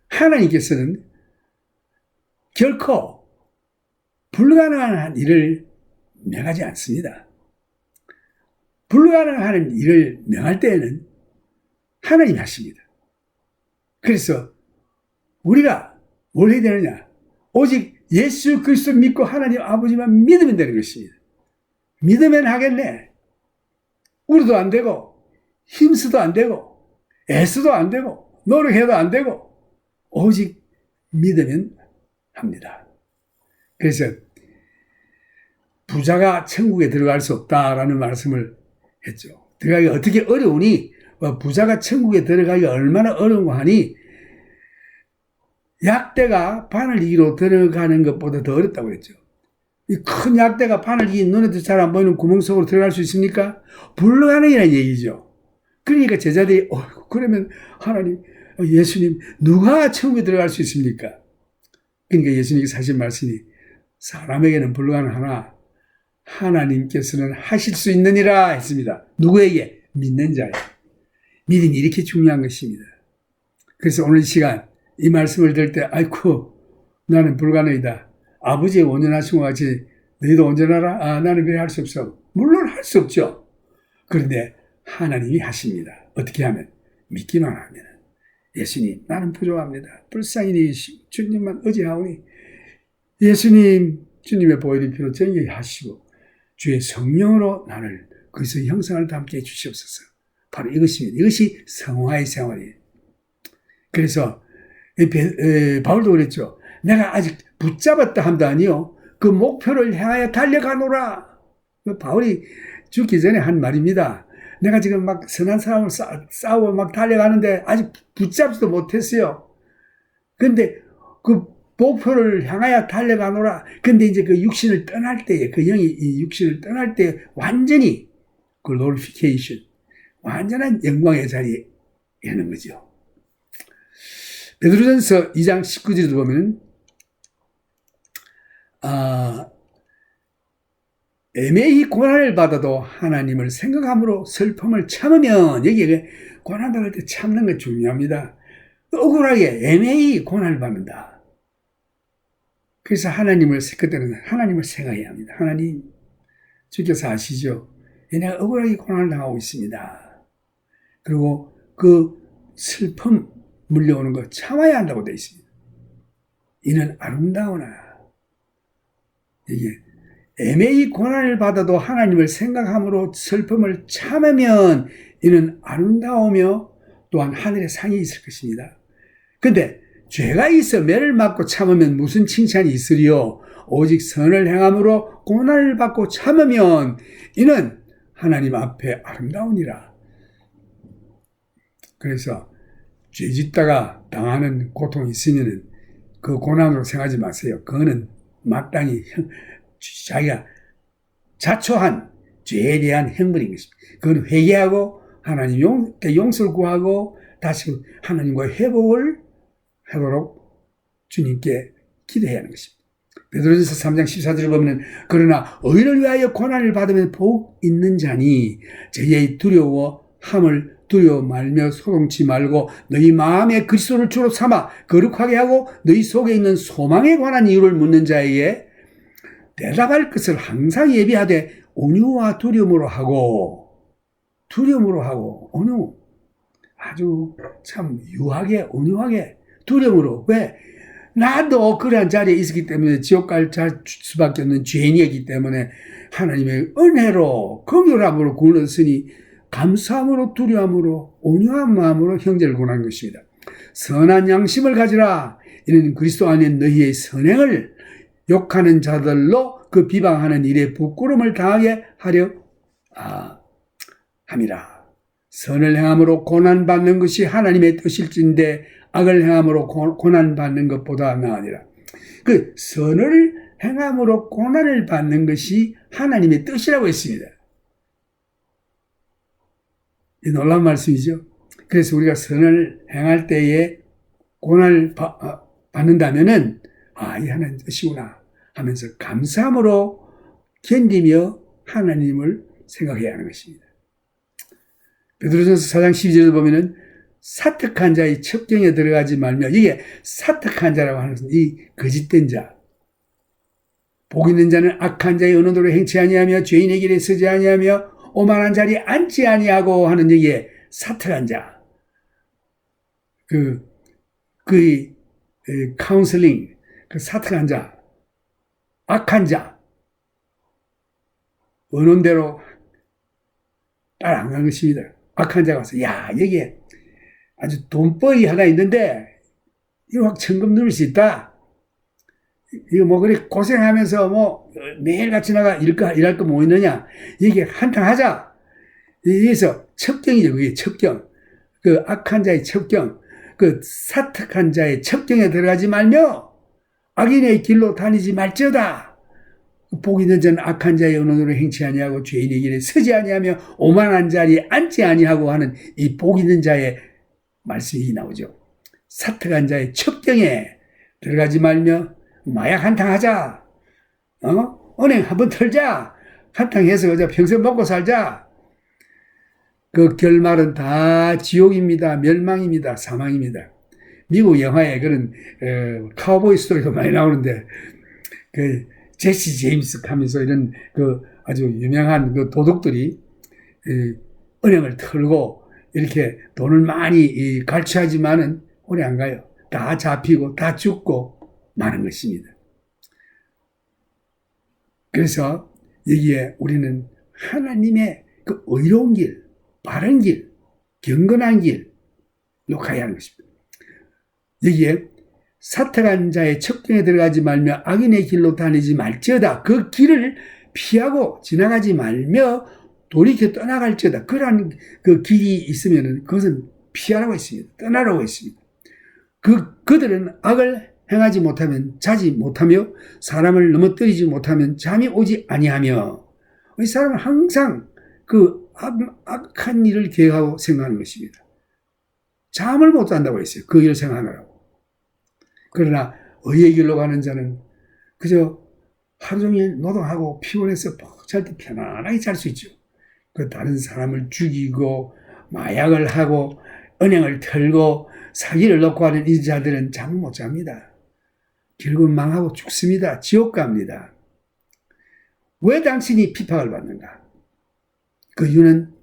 하나님께서는 결코 불가능한 일을 명하지 않습니다. 불가능한 일을 명할 때에는 하나님이 하십니다. 그래서 우리가 뭘 해야 되느냐? 오직 예수 그리스도 믿고 하나님 아버지만 믿으면 되는 것입니다. 믿으면 하겠네. 우리도 안 되고 힘써도 안 되고 애써도 안 되고 노력해도 안 되고 오직 믿으면 합니다. 그래서 부자가 천국에 들어갈 수 없다라는 말씀을 했죠. 들어가기가 어떻게 어려우니 부자가 천국에 들어가기가 얼마나 어려운고 하니 약대가 바늘 이기로 들어가는 것보다 더 어렵다고 했죠. 이 큰 약대가 바늘 이기 눈에도 잘 안 보이는 구멍 속으로 들어갈 수 있습니까? 불가능이라는 얘기죠. 그러니까 제자들이 그러면 하나님 예수님 누가 천국에 들어갈 수 있습니까? 그러니까 예수님께서 하신 말씀이 사람에게는 불가능하나 하나님께서는 하실 수 있느니라 했습니다. 누구에게? 믿는 자에. 믿음이 이렇게 중요한 것입니다. 그래서 오늘 이 시간 이 말씀을 들을 때 아이쿠 나는 불가능이다. 아버지의 온전하신 것 같이 너희도 온전하라? 나는 그래 할 수 없어. 물론 할 수 없죠. 그런데 하나님이 하십니다. 어떻게 하면? 믿기만 하면. 예수님 나는 부족합니다. 불쌍히 여기시고 주님만 의지하오니 예수님 주님의 보혈의 피로 정결히 하시고 주의 성령으로 나를 그리스도의 형상을 닮게 해주시옵소서. 바로 이것입니다. 이것이 성화의 생활이에요. 그래서 바울도 그랬죠. 내가 아직 붙잡았다 함도 아니요 그 목표를 향하여 달려가노라. 바울이 죽기 전에 한 말입니다. 내가 지금 막 선한 사람을 싸우고 막 달려가는데 아직 붙잡지도 못했어요. 근데 그 목표를 향하여 달려가노라. 근데 이제 그 육신을 떠날 때에 그 영이 이 육신을 떠날 때 완전히 글로리피케이션 완전한 영광의 자리에 있는 거죠. 베드로전서 2장 19절에도 보면 애매히 고난을 받아도 하나님을 생각함으로 슬픔을 참으면 여기에 고난받을 때 참는 게 중요합니다. 억울하게 애매히 고난을 받는다. 그래서 그때는 하나님을 생각해야 합니다. 하나님 주께서 아시죠? 내가 억울하게 고난을 당하고 있습니다. 그리고 그 슬픔 물려오는 거 참아야 한다고 되어 있습니다. 이는 아름다우나 이게 애매히 고난을 받아도 하나님을 생각함으로 슬픔을 참으면 이는 아름다우며 또한 하늘에 상이 있을 것입니다. 근데 죄가 있어 매를 맞고 참으면 무슨 칭찬이 있으리요? 오직 선을 행함으로 고난을 받고 참으면 이는 하나님 앞에 아름다우니라. 그래서 죄 짓다가 당하는 고통이 있으면 그 고난으로 생각하지 마세요. 그거는 마땅히 자기가 자초한 죄에 대한 행물인 것입니다. 그건 회개하고 하나님 용서를 구하고 다시 하나님과 회복을 하도록 주님께 기도해야 하는 것입니다. 베드로전서 3장 14절을 보면 그러나 의를 위하여 고난을 받으면 복 있는 자니 저희의 두려워함을 두려워 말며 소동치 말고 너희 마음에 그리스도를 주로 삼아 거룩하게 하고 너희 속에 있는 소망에 관한 이유를 묻는 자에게 대답할 것을 항상 예비하되 온유와 두려움으로 하고 온유 아주 참 유하게 온유하게 두려움으로. 왜? 나도 그러한 자리에 있었기 때문에 지옥 갈 수밖에 없는 죄인이었기 때문에 하나님의 은혜로 긍휼함으로 구원했으니 감사함으로 두려움으로 온유한 마음으로 형제를 구원한 것입니다. 선한 양심을 가지라. 이는 그리스도 안에 너희의 선행을 욕하는 자들로 그 비방하는 일에 부끄러움을 당하게 하려 함이라. 선을 행함으로 고난받는 것이 하나님의 뜻일진데 악을 행함으로 고난받는 것보다 나으니라. 그 선을 행함으로 고난을 받는 것이 하나님의 뜻이라고 했습니다. 이 놀라운 말씀이죠. 그래서 우리가 선을 행할 때에 고난을 받는다면은 이 하나님 뜻이구나 하면서 감사함으로 견디며 하나님을 생각해야 하는 것입니다. 베드로전서 4장 12절을 보면은 사특한 자의 첩경에 들어가지 말며, 이게 사특한 자라고 하는 것은 이 거짓된 자, 복 있는 자는 악한 자의 언어대로 행치 아니하며 죄인의 길에 서지 아니하며 오만한 자리에 앉지 아니하고 하는 얘기에 사특한 자, 카운슬링, 그 사특한 자, 악한 자, 언어대로 따라 안 가는 것입니다. 악한 자가 와서, 여기에 아주 돈벌이 하나 있는데, 이거 확 천금 누릴 수 있다. 이거 그래 고생하면서 매일같이 나가 일할 거 뭐 있느냐. 이게 한탕 하자. 여기서 첩경이죠. 그게 첩경. 그 악한 자의 첩경. 그 사특한 자의 첩경에 들어가지 말며 악인의 길로 다니지 말지어다. 복 있는 자는 악한 자의 언어로 행치 아니하고 죄인의 길에 서지 아니하며 오만한 자리에 앉지 아니하고 하는 이 복 있는 자의 말씀이 나오죠. 사특한 자의 첩경에 들어가지 말며 마약 한탕 하자. 은행 한번 털자. 한탕 해서 그저 평생 먹고 살자. 그 결말은 다 지옥입니다. 멸망입니다. 사망입니다. 미국 영화에 그런 카우보이 스토리가 많이 나오는데 그 제시 제임스 하면서 이런 그 아주 유명한 그 도둑들이 은행을 털고 이렇게 돈을 많이 갈취하지만은 오래 안 가요. 다 잡히고 다 죽고 많은 것입니다. 그래서 여기에 우리는 하나님의 그 의로운 길, 바른 길, 경건한 길로 가야 하는 것입니다. 여기에 사특한 자의 첩경에 들어가지 말며 악인의 길로 다니지 말지어다. 그 길을 피하고 지나가지 말며 돌이켜 떠나갈지어다. 그러한 그 길이 있으면은 그것은 피하라고 했습니다. 떠나라고 했습니다. 그들은 악을 행하지 못하면 자지 못하며 사람을 넘어뜨리지 못하면 잠이 오지 아니하며, 이 사람은 항상 그 악한 일을 계획하고 생각하는 것입니다. 잠을 못 잔다고 했어요. 그 일을 생각하느라고. 그러나 의의 길로 가는 자는 그저 하루 종일 노동하고 피곤해서 푹 잘 때 편안하게 잘 수 있죠. 그 다른 사람을 죽이고 마약을 하고 은행을 털고 사기를 넣고 하는 이 자들은 잠을 못 잡니다. 결국 망하고 죽습니다. 지옥 갑니다. 왜 당신이 핍박을 받는가? 그 이유는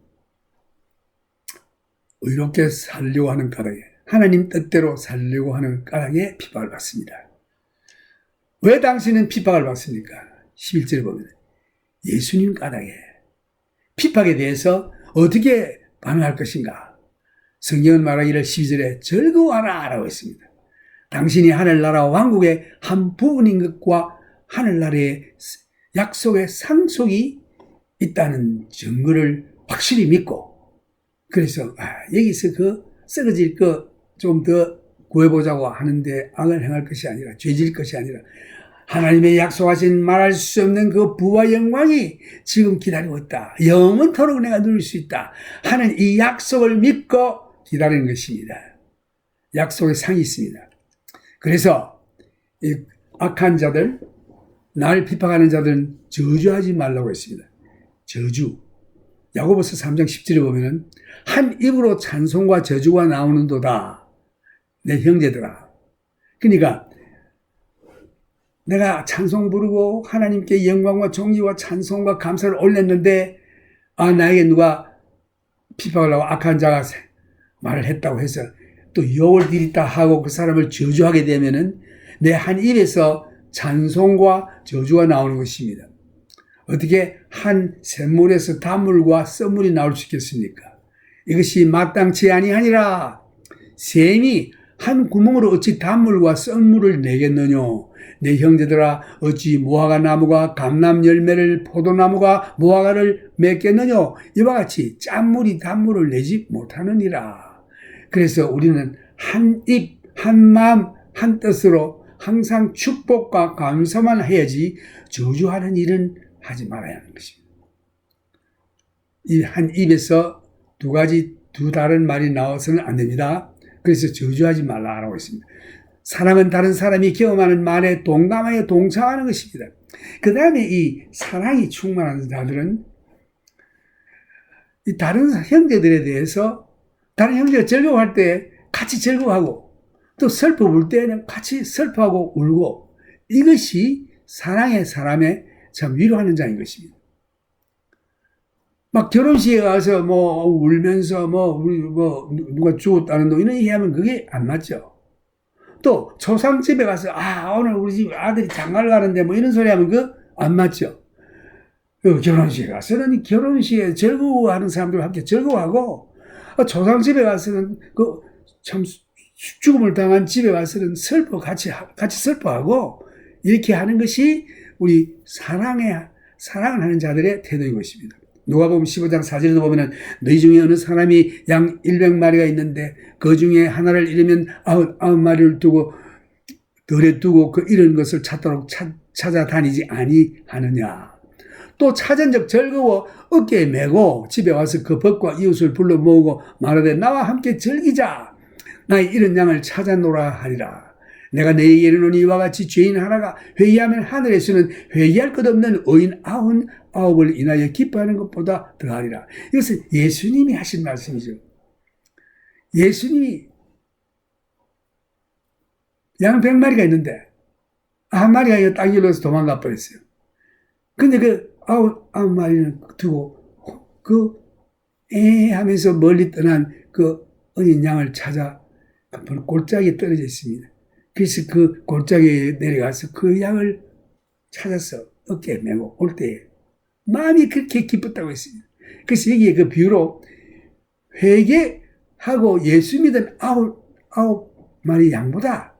의롭게 살려고 하는 까닭에, 하나님 뜻대로 살려고 하는 까닭에 핍박을 받습니다. 왜 당신은 핍박을 받습니까? 11절에 보면 예수님 까닭에, 핍박에 대해서 어떻게 반응할 것인가? 성경은 말하기를 12절에 즐거워하라 라고 했습니다. 당신이 하늘나라 왕국의 한 부분인 것과 하늘나라의 약속의 상속이 있다는 증거를 확실히 믿고, 그래서 여기서 그 썩어질 거 좀 더 구해보자고 하는데 악을 행할 것이 아니라, 죄질 것이 아니라 하나님의 약속하신 말할 수 없는 그 부와 영광이 지금 기다리고 있다. 영원토록 내가 누릴 수 있다 하는 이 약속을 믿고 기다리는 것입니다. 약속의 상이 있습니다. 그래서 이 악한 자들, 날 핍박하는 자들은 저주하지 말라고 했습니다. 저주. 야고보서 3장 10절에 보면은 한 입으로 찬송과 저주가 나오는도다. 내 형제들아. 그러니까 내가 찬송 부르고 하나님께 영광과 존귀와 찬송과 감사를 올렸는데 나에게 누가 핍박을 하고 악한 자가 말을 했다고 해서 또 욕을 들이다 하고 그 사람을 저주하게 되면은 내 한 입에서 찬송과 저주가 나오는 것입니다. 어떻게 한 샘물에서 단물과 썩물이 나올 수 있겠습니까? 이것이 마땅치 아니하니라. 샘이 한 구멍으로 어찌 단물과 썩물을 내겠느냐. 내 형제들아 어찌 무화과 나무가 감람 열매를 포도나무가 무화과를 맺겠느냐. 이와 같이 짠물이 단물을 내지 못하느니라. 그래서 우리는 한 입, 한 마음, 한 뜻으로 항상 축복과 감사만 해야지 저주하는 일은 하지 말아야 하는 것입니다. 이 한 입에서 두 다른 말이 나와서는 안 됩니다. 그래서 저주하지 말라라고 했습니다. 사랑은 다른 사람이 경험하는 말에 동감하여 동참하는 것입니다. 그 다음에 이 사랑이 충만한 자들은 이 다른 형제들에 대해서 다른 형제가 즐거워할 때 같이 즐거워하고 또 슬퍼 울 때는 같이 슬퍼하고 울고 이것이 사랑의 사람의 참 위로하는 자인 것입니다. 막 결혼식에 가서 뭐 울면서 누가 죽었다는 거 이런 얘기하면 그게 안 맞죠. 또 초상집에 가서 오늘 우리 집 아들이 장가를 가는데 뭐 이런 소리 하면 그 안 맞죠. 결혼식에 가서는 결혼식에 즐거워하는 사람들과 함께 즐거워하고 초상집에 가서는 그 참 죽음을 당한 집에 가서는 같이 슬퍼하고 이렇게 하는 것이 우리 사랑을 하는 자들의 태도인 것입니다. 누가복음 15장 4절에도 보면은 너희 중에 어느 사람이 양 100마리가 있는데 그 중에 하나를 잃으면 99마리를 두고 덜에 두고 그 잃은 것을 찾도록 찾아다니지 아니하느냐. 또 찾은 적 즐거워 어깨에 메고 집에 와서 그 벗과 이웃을 불러 모으고 말하되 나와 함께 즐기자. 나의 잃은 양을 찾아노라 하리라. 내가 너희에게 이르노니 이와 같이 죄인 하나가 회개하면 하늘에서는 회개할 것 없는 의인 99을 인하여 기뻐하는 것보다 더하리라. 이것은 예수님이 하신 말씀이죠. 예수님이 양 100마리가 있는데 한 마리가 땅에 일러서 도망가 버렸어요. 근데 그 99마리는 두고 하면서 멀리 떠난 그 어린 양을 찾아 골짜기에 떨어져 있습니다. 그래서 그 골짜기에 내려가서 그 양을 찾아서 어깨에 메고 올 때에 마음이 그렇게 기뻤다고 했습니다. 그래서 여기에 그 비유로 회개하고 예수 믿은 아홉 마리 양보다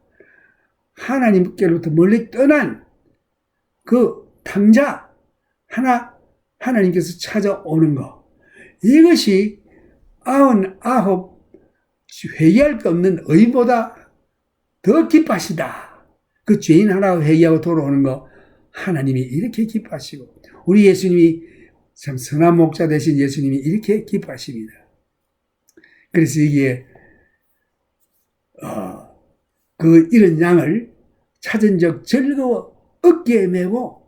하나님께로부터 멀리 떠난 그 탕자 하나님께서 찾아오는 거, 이것이 99 회개할 게 없는 의인보다 더 기뻐하시다. 그 죄인 하나가 회개하고 돌아오는 거 하나님이 이렇게 기뻐하시고 우리 예수님이 참 선한 목자 되신 예수님이 이렇게 기뻐하십니다. 그래서 이게 그 잃은 양을 찾은 적 즐거워 어깨에 메고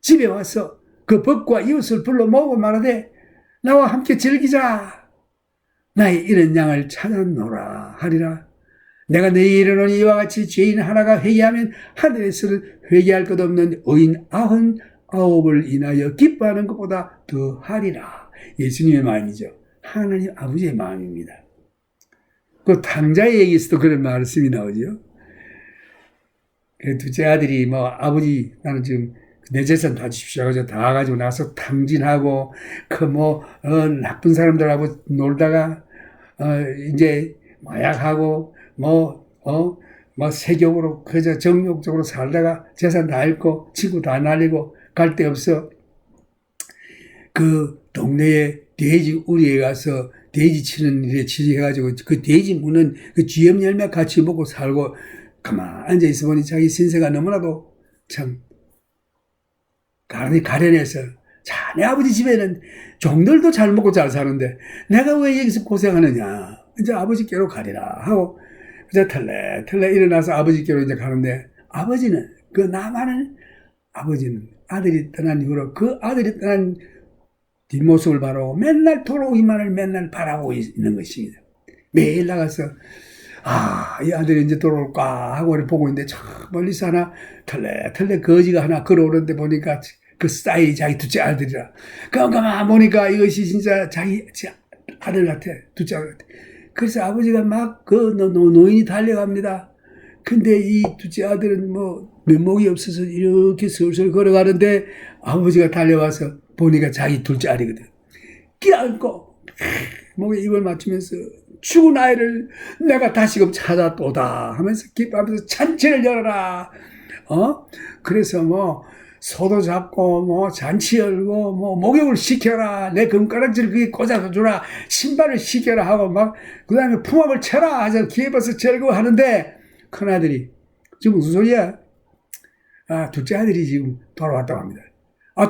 집에 와서 그 벗과 이웃을 불러 모으고 말하되 나와 함께 즐기자. 나의 잃은 양을 찾아노라 하리라. 내가 너희에게 이르노니 이와 같이 죄인 하나가 회개하면 하늘에서는 회개할 것 없는 의인 99을 인하여 기뻐하는 것보다 더하리라. 예수님의 마음이죠. 하나님 아버지의 마음입니다. 그 탕자의 얘기에서도 그런 말씀이 나오죠. 그 둘째 아들이 아버지 나는 지금 내 재산 다 주십시오. 그래서 다 가지고 나서 탕진하고 나쁜 사람들하고 놀다가 이제 마약하고 세욕으로 그저 정욕적으로 살다가 재산 다 잃고 친구 다 날리고 갈 데 없어. 그 동네에 돼지 우리에 가서 돼지 치는 일에 취직해가지고 그 돼지 무는 그 쥐염 열매 같이 먹고 살고 가만 앉아 있어 보니 자기 신세가 너무나도 참 가련해서 자네 아버지 집에는 종들도 잘 먹고 잘 사는데 내가 왜 여기서 고생하느냐. 이제 아버지께로 가리라 하고 이제 털레 일어나서 아버지께로 이제 가는데 아버지는 그 나만은 아버지는 아들이 떠난 이후로 그 아들이 떠난 뒷모습을 바라보고 맨날 돌아오기만을 맨날 바라보고 있는 것입니다. 매일 나가서 이 아들이 이제 돌아올까 하고 보고 있는데 저 멀리서 하나 털레 거지가 하나 걸어오는데 보니까 그 스타일이 자기 둘째 아들이라. 가만 보니까 이것이 진짜 자기 아들 같아. 둘째 아들 같아. 그래서 아버지가 막 노인이 달려갑니다. 근데 이 둘째 아들은 면목이 없어서 이렇게 슬슬 걸어가는데 아버지가 달려와서 보니까 자기 둘째 아들이거든. 끼안고 목에 입을 맞추면서 죽은 아이를 내가 다시금 찾았도다 하면서 기뻐하면서 잔치를 열어라. 그래서 뭐 소도 잡고 뭐 잔치 열고 뭐 목욕을 시켜라. 내 금가락지를 그게 꽂아서 주라. 신발을 시켜라 하고 막 그다음에 풍악을 쳐라 하자 기뻐서 즐거워하는데 큰아들이 지금 무슨 소리야? 둘째 아들이 지금 돌아왔다고 합니다.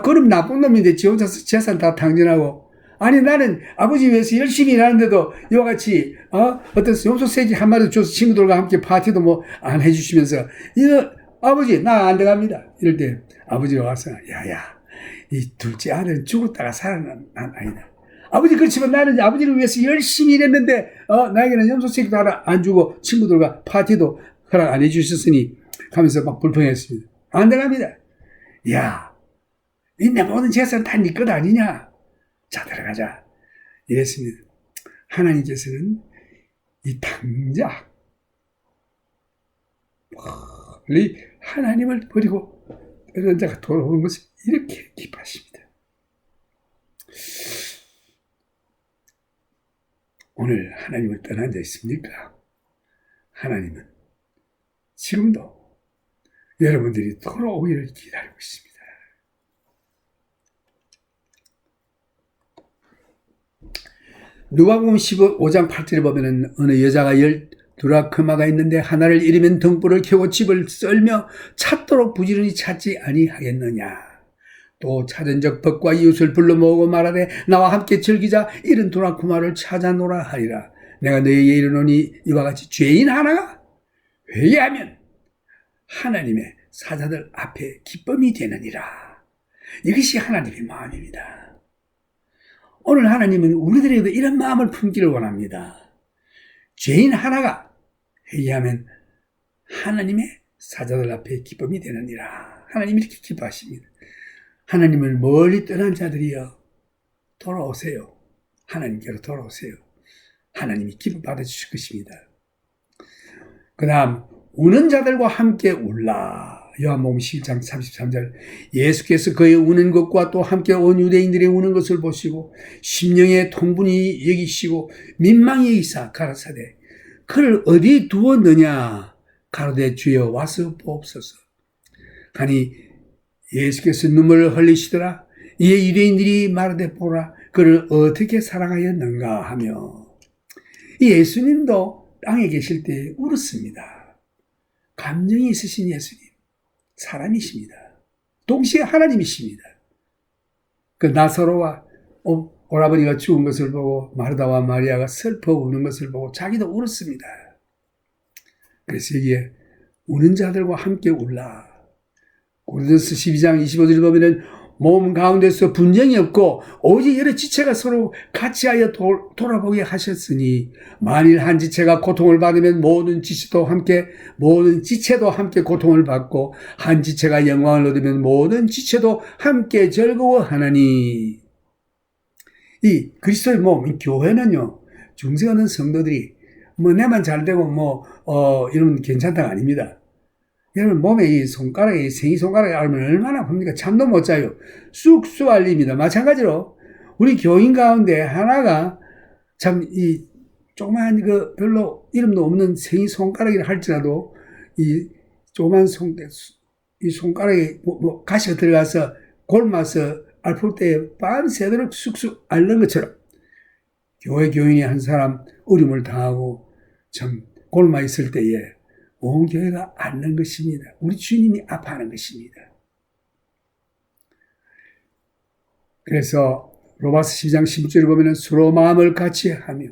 그럼 나쁜 놈인데 지 혼자 재산 다 탕진하고. 아니, 나는 아버지 위해서 열심히 일하는데도 이와 같이, 어떤 염소새끼 한 마리 줘서 친구들과 함께 파티도 뭐 안 해주시면서, 아버지, 나 안 들어갑니다. 이럴 때 아버지가 와서, 이 둘째 아들은 죽었다가 살아난 아니다. 아버지, 그렇지만 나는 아버지를 위해서 열심히 일했는데, 나에게는 염소새끼도 하나 안 주고 친구들과 파티도 허락 안 해주셨으니 하면서 막 불평했습니다. 안 들어갑니다. 내 모든 재산 다 네 것 아니냐? 자, 들어가자. 이랬습니다. 하나님께서는 이 당장 멀리 하나님을 버리고 떠난 자가 돌아오는 것을 이렇게 기뻐하십니다. 오늘 하나님을 떠난 자 있습니까? 하나님은 지금도 여러분들이 돌아오기를 기다리고 있습니다. 누가복음 15장 8절에 보면은 어느 여자가 12라크마가 있는데 하나를 잃으면 등불을 켜고 집을 썰며 찾도록 부지런히 찾지 아니하겠느냐. 또 찾은 적 벗과 이웃을 불러 모으고 말하되 나와 함께 즐기자. 잃은 드라크마를 찾아노라 하리라. 내가 너희에게 이르노니 이와 같이 죄인 하나가 회개하면 하나님의 사자들 앞에 기쁨이 되느니라. 이것이 하나님의 마음입니다. 오늘 하나님은 우리들에게도 이런 마음을 품기를 원합니다. 죄인 하나가 회개하면 하나님의 사자들 앞에 기쁨이 되느니라. 하나님이 이렇게 기뻐하십니다. 하나님을 멀리 떠난 자들이여 돌아오세요. 하나님께로 돌아오세요. 하나님이 기쁨 받아주실 것입니다. 그 다음 우는 자들과 함께 울라. 요한복음 11장 33절. 예수께서 그의 우는 것과 또 함께 온 유대인들의 우는 것을 보시고 심령의 통분이 여기시고 민망히 여기사 가라사대 그를 어디 두었느냐. 가로되 주여 와서 보옵소서. 하니 예수께서 눈물을 흘리시더라. 이에 유대인들이 말하되 보라 그를 어떻게 사랑하였는가 하며. 예수님도 땅에 계실 때 울었습니다. 감정이 있으신 예수님. 사람이십니다. 동시에 하나님이십니다. 그 나사로와 오라버니가 죽은 것을 보고 마르다와 마리아가 슬퍼 우는 것을 보고 자기도 울었습니다. 그래서 여기에 우는 자들과 함께 울라. 고린도서 12장 25절을 보면은 몸 가운데서 분쟁이 없고 오직 여러 지체가 서로 같이하여 돌아보게 하셨으니 만일 한 지체가 고통을 받으면 모든 지체도 함께 고통을 받고 한 지체가 영광을 얻으면 모든 지체도 함께 즐거워하나니. 이 그리스도의 몸, 이 교회는요, 중생하는 성도들이 내만 잘 되고 이러면 괜찮다가 아닙니다. 여러분 몸에 이 손가락에 생이 손가락에 알면 얼마나 아픕니까? 잠도 못 자요. 쑥쑥 알립니다. 마찬가지로 우리 교인 가운데 하나가 참 이 조그만 별로 이름도 없는 생이 손가락이라 할지라도 이 조그만 이 손가락에 가시가 들어가서 골마서 앓을 때 밤새도록 쑥쑥 앓는 것처럼 교회 교인이 한 사람 어려움을 당하고 참 골마 있을 때에 온 교회가 앓는 것입니다. 우리 주님이 아파하는 것입니다. 그래서 로마서 12장 16절을 보면 서로 마음을 같이 하며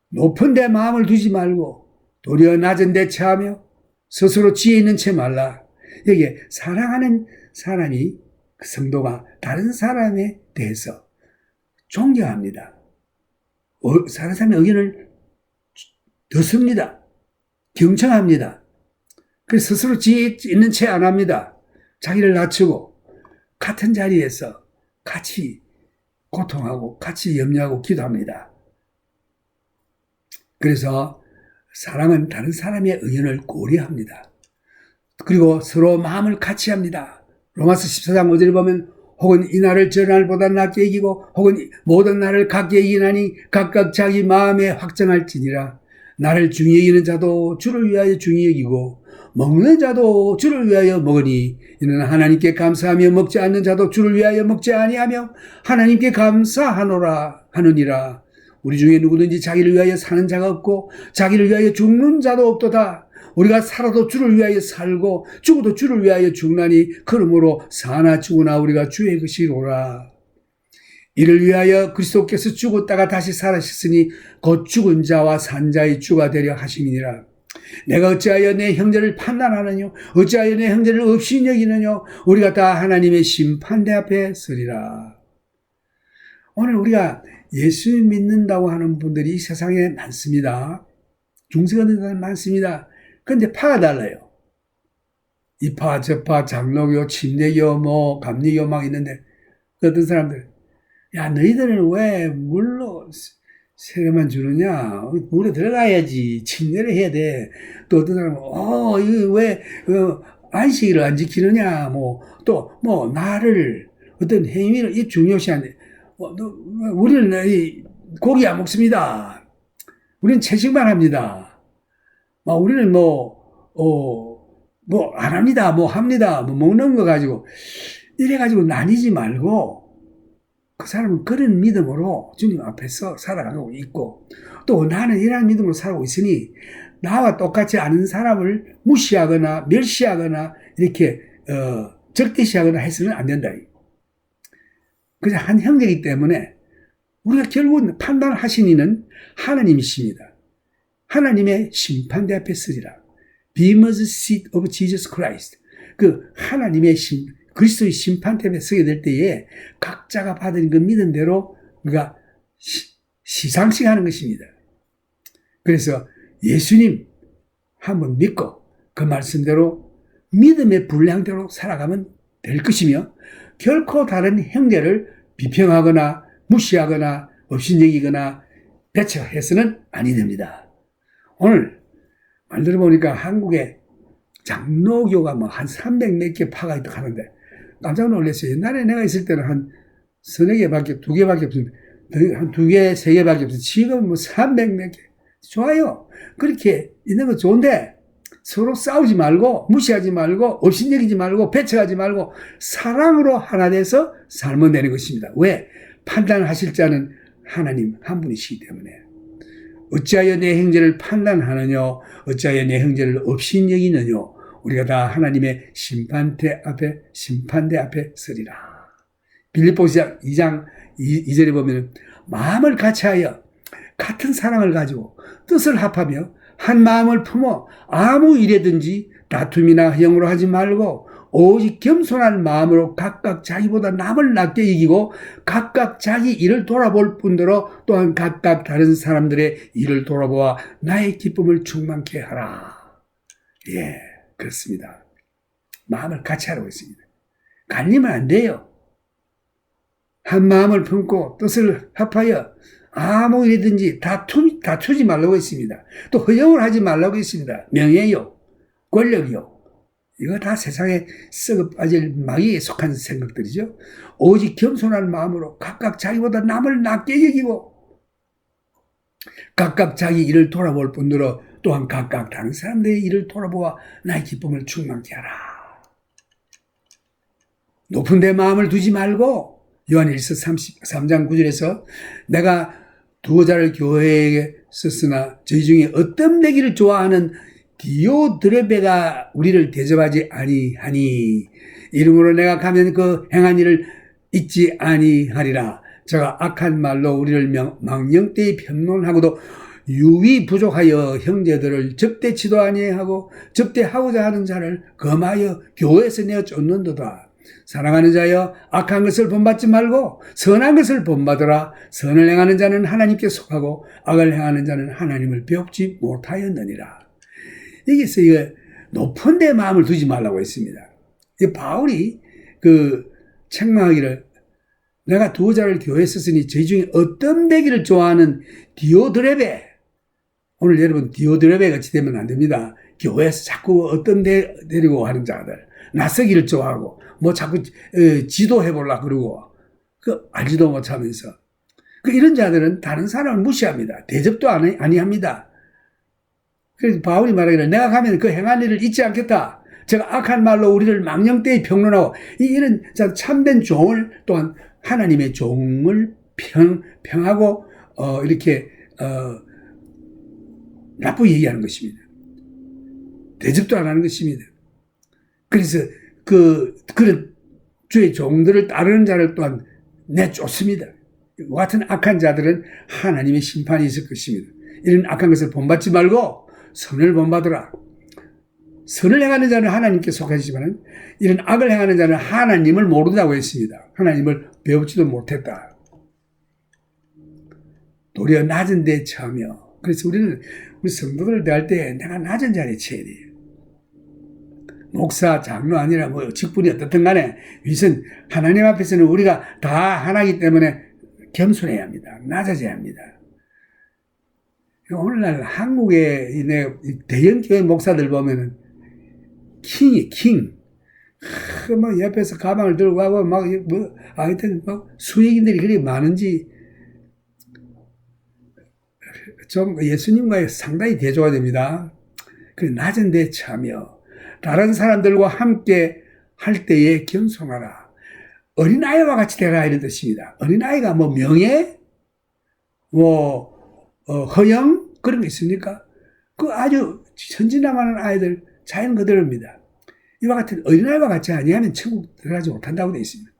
높은 데 마음을 두지 말고 도리어 낮은 데 체하며 스스로 지혜 있는 채 말라. 여기에 사랑하는 사람이 그 성도가 다른 사람에 대해서 존경합니다. 다른 사람의 의견을 듣습니다. 경청합니다. 그래서 스스로 지혜 있는 채 안 합니다. 자기를 낮추고 같은 자리에서 같이 고통하고 같이 염려하고 기도합니다. 그래서 사람은 다른 사람의 의견을 고려합니다. 그리고 서로 마음을 같이 합니다. 로마서 14장 5절에 보면 혹은 이 날을 저 날보다 낮게 이기고 혹은 모든 날을 각게 이기나니 각각 자기 마음에 확정할지니라. 나를 중히 여기는 자도 주를 위하여 중히 여기고 먹는 자도 주를 위하여 먹으니 이는 하나님께 감사하며 먹지 않는 자도 주를 위하여 먹지 아니하며 하나님께 감사하노라 하느니라. 우리 중에 누구든지 자기를 위하여 사는 자가 없고 자기를 위하여 죽는 자도 없도다. 우리가 살아도 주를 위하여 살고 죽어도 주를 위하여 죽나니 그러므로 사나 죽으나 우리가 주의 것이로라. 이를 위하여 그리스도께서 죽었다가 다시 살아셨으니 곧 죽은 자와 산 자의 주가 되려 하심이니라. 내가 어찌하여 내 형제를 판단하느냐? 어찌하여 내 형제를 없이 여기느냐? 우리가 다 하나님의 심판대 앞에 서리라. 오늘 우리가 예수 믿는다고 하는 분들이 이 세상에 많습니다. 중세가 있는 사람 많습니다. 그런데 파가 달라요. 이파, 저파, 장로교, 침례교, 감리교 막 있는데 어떤 사람들, 야, 너희들은 왜 물로 세례만 주느냐? 물에 들어가야지. 침례를 해야 돼. 또 어떤 사람은, 이거 왜, 안식일을 안 지키느냐? 나를, 어떤 행위를, 이 중요시한데, 우리는 고기 안 먹습니다. 우리는 채식만 합니다. 우리는 안 합니다. 합니다. 먹는 거 가지고. 이래가지고 나뉘지 말고, 그 사람은 그런 믿음으로 주님 앞에서 살아가고 있고, 또 나는 이런 믿음으로 살고 있으니, 나와 똑같이 아는 사람을 무시하거나 멸시하거나, 이렇게, 적대시하거나 해서는 안 된다. 그냥 한 형제이기 때문에, 우리가 결국은 판단하신 이는 하나님이십니다. 하나님의 심판대 앞에 서리라. Bema's seat of Jesus Christ. 그 하나님의 그리스도의 심판대 앞에 서게 될 때에 각자가 받은 그 믿음대로 우리가 시상식 하는 것입니다. 그래서 예수님 한번 믿고 그 말씀대로 믿음의 분량대로 살아가면 될 것이며 결코 다른 형제를 비평하거나 무시하거나 업신여기거나 배척해서는 아니 됩니다. 오늘 말 들어보니까 한국에 장로교가 한 300 몇 개 파가 있다고 하는데 깜짝 놀랐어요. 옛날에 내가 있을 때는 한 서너 개밖에, 2개밖에 없었는데, 한 2개, 3개밖에 없어요. 지금 300 몇 개. 좋아요. 그렇게 있는 거 좋은데, 서로 싸우지 말고, 무시하지 말고, 업신여기지 말고, 배척하지 말고, 사랑으로 하나 돼서 살면 되는 것입니다. 왜? 판단하실 자는 하나님 한 분이시기 때문에. 어찌하여 내 형제를 판단하느냐? 어찌하여 내 형제를 업신여기느냐? 우리가 다 하나님의 심판대 앞에 서리라. 빌립보서 2장 2절에 보면 마음을 같이하여 같은 사랑을 가지고 뜻을 합하며 한 마음을 품어 아무 일에든지 다툼이나 허영으로 하지 말고 오직 겸손한 마음으로 각각 자기보다 남을 낮게 이기고 각각 자기 일을 돌아볼 뿐더러 또한 각각 다른 사람들의 일을 돌아보아 나의 기쁨을 충만케 하라. 예, 그렇습니다. 마음을 같이 하라고 했습니다. 갈리면 안 돼요. 한 마음을 품고 뜻을 합하여 아무 일이든지 다투지 말라고 했습니다. 또 허영을 하지 말라고 했습니다. 명예요, 권력이요. 이거 다 세상에 썩어 빠질 마귀에 속한 생각들이죠. 오직 겸손한 마음으로 각각 자기보다 남을 낮게 여기고 각각 자기 일을 돌아볼 뿐더러 또한 각각 다른 사람들의 일을 돌아보아 나의 기쁨을 충만케 하라. 높은 데 마음을 두지 말고 요한일서 33장 9절에서 내가 두어자를 교회에게 썼으나 저희 중에 어떤 내기를 좋아하는 디오드레베가 우리를 대접하지 아니하니 이름으로 내가 가면 그 행한 일을 잊지 아니하리라. 저가 악한 말로 우리를 망령되이 변론하고도 유위 부족하여 형제들을 접대치도 아니하고 접대하고자 하는 자를 검하여 교회에서 내어 쫓는도다. 사랑하는 자여 악한 것을 본받지 말고 선한 것을 본받으라. 선을 행하는 자는 하나님께 속하고 악을 행하는 자는 하나님을 배웁지 못하였느니라. 여기서 이거 높은 데 마음을 두지 말라고 했습니다. 바울이 책망하기를 내가 두어자를 교회에 썼으니 저희 중에 어떤 되기를 좋아하는 디오드레베. 오늘 여러분 디오드레베 같이 되면 안 됩니다. 교회에서 자꾸 어떤 데리고 하는 자들. 낯서기를 좋아하고 뭐 자꾸 지도해보려고 그러고 알지도 못하면서 이런 자들은 다른 사람을 무시합니다. 대접도 아니합니다. 그래서 바울이 말하기를 내가 가면 그 행한 일을 잊지 않겠다. 제가 악한 말로 우리를 망령되이 평론하고 이런 참된 종을 또한 하나님의 종을 평하고 이렇게 나쁘게 얘기하는 것입니다. 대접도 안 하는 것입니다. 그래서 그런 주의 종들을 따르는 자를 또한 내쫓습니다. 이와 같은 악한 자들은 하나님의 심판이 있을 것입니다. 이런 악한 것을 본받지 말고 선을 본받으라. 선을 행하는 자는 하나님께 속하지만 이런 악을 행하는 자는 하나님을 모른다고 했습니다. 하나님을 배우지도 못했다. 도리어 낮은 데 처하며. 그래서 우리는 우리 성도들을 대할 때 내가 낮은 자리에 처해야 돼요. 목사, 장로 아니라 뭐 직분이 어떻든 간에 위선 하나님 앞에서는 우리가 다 하나이기 때문에 겸손해야 합니다. 낮아져야 합니다. 오늘날 한국의 대형 교회 목사들 보면은 킹. 막 옆에서 가방을 들고 가고 하여튼 수익인들이 그리 많은지 좀 예수님과의 상당히 대조가 됩니다. 그 낮은 데 처하며 다른 사람들과 함께 할 때에 겸손하라. 어린아이와 같이 되라 이런 뜻입니다. 어린아이가 뭐 명예, 허영 그런 게 있습니까? 아주 천진난만한 아이들 자연 그대로입니다. 이와 같은 어린아이와 같이 아니하면 천국 들어가지 못한다고 되어 있습니다.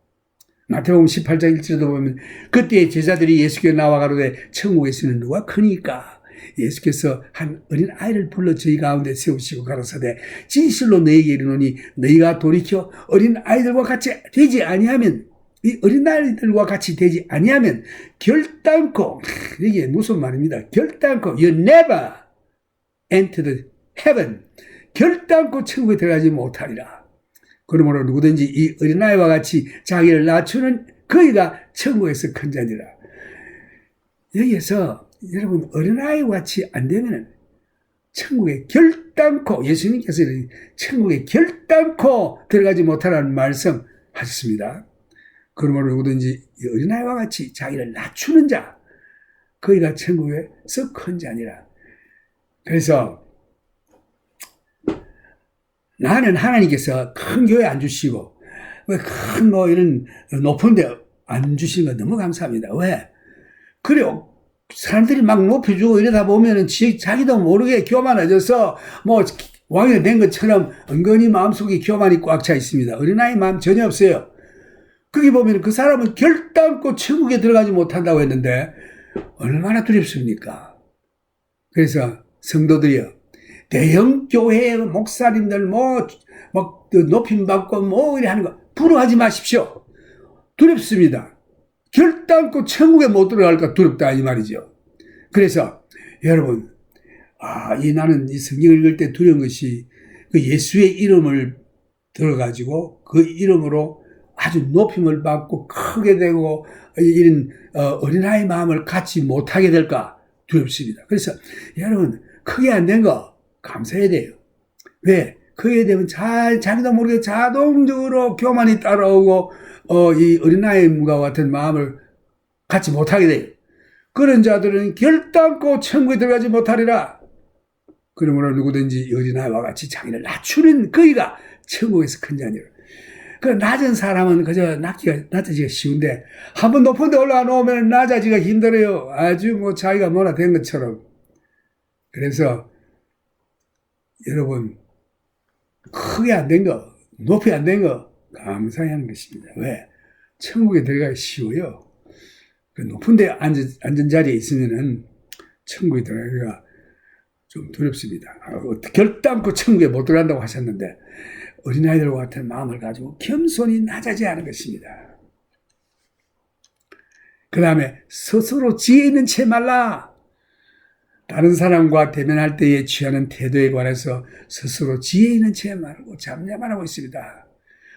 마태복음 18장 1절에도 보면 그때 제자들이 예수께 나와 가로되 천국에서는 누가 크니까 예수께서 한 어린 아이를 불러 저희 가운데 세우시고 가로사대 진실로 너희에게 이르노니 너희가 돌이켜 어린 아이들과 같이 되지 아니하면 이 어린 아이들과 같이 되지 아니하면 결단코 이게 무슨 말입니다. 결단코 you never enter the heaven 결단코 천국에 들어가지 못하리라. 그러므로 누구든지 이 어린아이와 같이 자기를 낮추는 그이가 천국에서 큰 자니라. 여기에서 여러분 어린아이와 같이 안 되면 천국에 결단코 예수님께서 천국에 결단코 들어가지 못하라는 말씀 하셨습니다. 그러므로 누구든지 어린아이와 같이 자기를 낮추는 자 그이가 천국에서 큰 자니라. 그래서 나는 하나님께서 큰 교회 안 주시고 큰 이런 높은 데 안 주시는 거 너무 감사합니다. 왜? 그래요. 사람들이 막 높여주고 이러다 보면은 자기도 모르게 교만해져서 왕이 된 것처럼 은근히 마음속에 교만이 꽉 차 있습니다. 어린아이 마음 전혀 없어요. 거기 보면 그 사람은 결단코 천국에 들어가지 못한다고 했는데 얼마나 두렵습니까? 그래서 성도들이요. 대형 교회의 목사님들 높임 받고 이래 하는 거 부러워하지 마십시오. 두렵습니다. 결단코 천국에 못 들어갈까 두렵다 이 말이죠. 그래서 여러분 나는 이 성경을 읽을 때 두려운 것이 그 예수의 이름을 들어가지고 그 이름으로 아주 높임을 받고 크게 되고 이런 어린아이 마음을 갖지 못하게 될까 두렵습니다. 그래서 여러분 크게 안 된 거 감사해야 돼요. 왜? 크게 되면 자기도 모르게 자동적으로 교만이 따라오고 이 어린아이와 같은 마음을 갖지 못하게 돼요. 그런 자들은 결단코 천국에 들어가지 못하리라. 그러므로 누구든지 어린아이와 같이 자기를 낮추는 그이가 천국에서 큰 자니라. 그 낮은 사람은 그저 낮아지기가 쉬운데 한번 높은 데 올라가 놓으면 낮아지기가 힘들어요. 아주 자기가 뭐나 된 것처럼. 그래서 여러분 크게 안 된 거, 높이 안 된 거 감사해야 하는 것입니다. 왜? 천국에 들어가기 쉬워요. 그 높은 데 앉은 자리에 있으면은 천국에 들어가기가 좀 두렵습니다. 결단코 천국에 못 들어간다고 하셨는데 어린아이들과 같은 마음을 가지고 겸손히 낮아져야 하는 것입니다. 그 다음에 스스로 지혜 있는 채 말라. 다른 사람과 대면할 때에 취하는 태도에 관해서 스스로 지혜 있는 채 말고 잠잠만 하고 있습니다.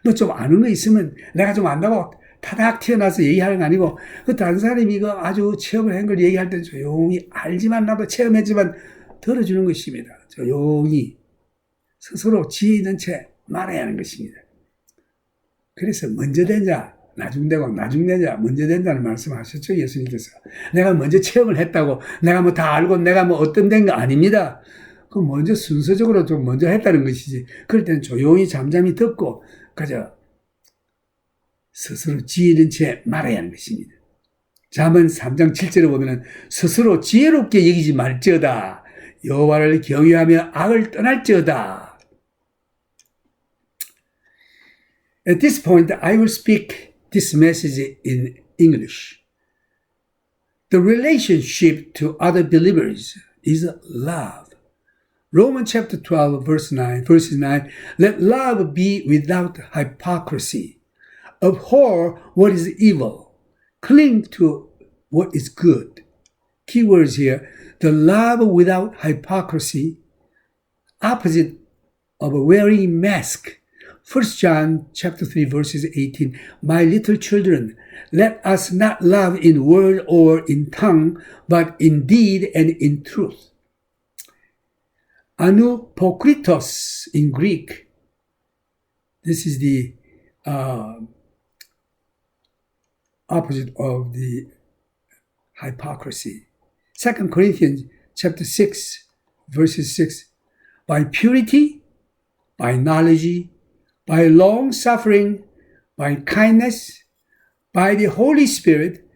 너 좀 아는 거 있으면 내가 좀 안다고 타닥 튀어나와서 얘기하는 거 아니고 그 다른 사람이 이거 아주 체험을 한 걸 얘기할 때 조용히 알지만 나도 체험했지만 들어주는 것입니다. 조용히 스스로 지혜 있는 채 말해야 하는 것입니다. 그래서 먼저 된 자, 나중 되고 나중 된 자, 먼저 된다는 말씀하셨죠, 예수님께서. 내가 먼저 체험을 했다고, 내가 뭐 다 알고, 내가 뭐 어떤 된 거 아닙니다. 그 먼저 순서적으로 좀 먼저 했다는 것이지. 그럴 때는 조용히 잠잠히 듣고, 그저 스스로 지혜는 채 말아야 하는 것입니다. 잠언 3장 7절에 보면은 스스로 지혜롭게 여기지 말지어다. 여호와를 경외하며 악을 떠날지어다. At this point, I will speak this message in English. The relationship to other believers is love. Romans chapter 12, verses 9, let love be without hypocrisy. Abhor what is evil. Cling to what is good. Keywords here, the love without hypocrisy, opposite of a wearing mask. 1 John chapter 3 verses 18, my little children, let us not love in word or in tongue, but in deed and in truth. Anupokritos in Greek. This is the opposite of the hypocrisy. 2 Corinthians chapter 6 verses 6. By purity, by knowledge, by long suffering, by kindness, by the Holy Spirit,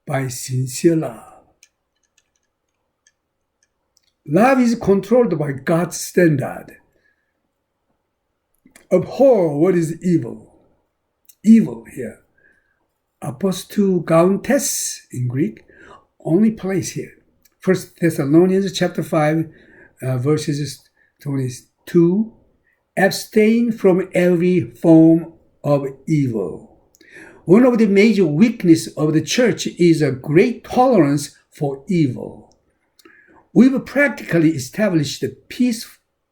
by sincere love. Love is controlled by God's standard. Abhor what is evil. Evil here. Apostogauntes in Greek, only place here. 1 Thessalonians chapter 5, verses 22. Abstain from every form of evil. One of the major weaknesses of the church is a great tolerance for evil. We've practically established a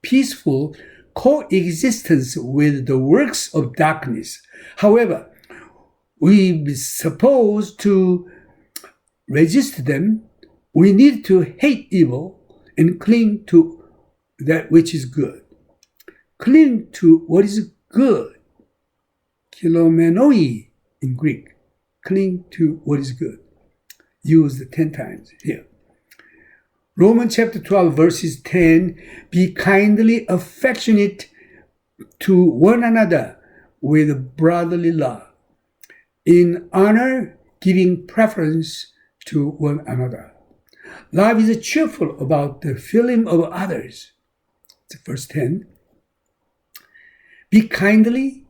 peaceful coexistence with the works of darkness. However, we're supposed to resist them. We need to hate evil and cling to that which is good. Cling to what is good. Kilomenoi in Greek. Cling to what is good. Used 10 times here. Romans chapter 12 verses 10, be kindly affectionate to one another with brotherly love, in honor giving preference to one another. Love is cheerful about the feeling of others. It's verse 10. Be kindly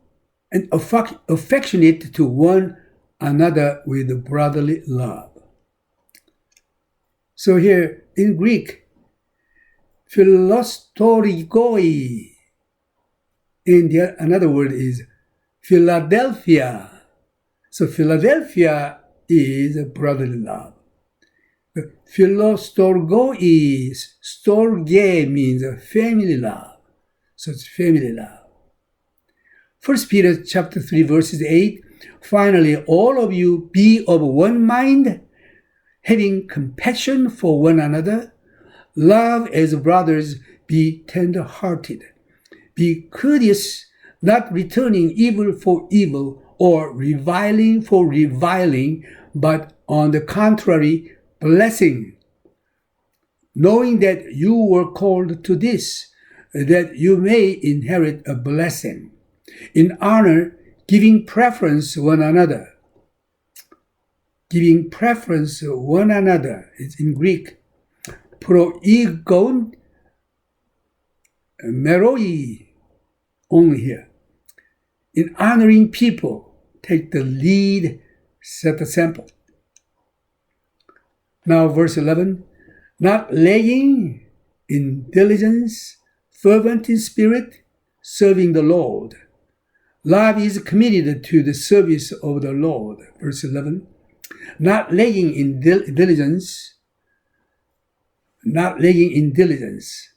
and affectionate to one another with brotherly love. So here in Greek, philostorikoi, and another word is Philadelphia. So Philadelphia is brotherly love. Philostorgoi, storge means family love. So it's family love. 1 Peter chapter 3 verses 8, finally, all of you be of one mind, having compassion for one another, love as brothers, be tender-hearted, be courteous, not returning evil for evil or reviling for reviling, but on the contrary, blessing, knowing that you were called to this, that you may inherit a blessing. In honor, giving preference one another. Giving preference one another. It's in Greek. Proigon meroi, only here. In honoring people, take the lead, set the sample. Now verse 11, not lagging in diligence, fervent in spirit, serving the Lord. Love is committed to the service of the Lord. Verse 11, not lagging in diligence, not lagging in diligence.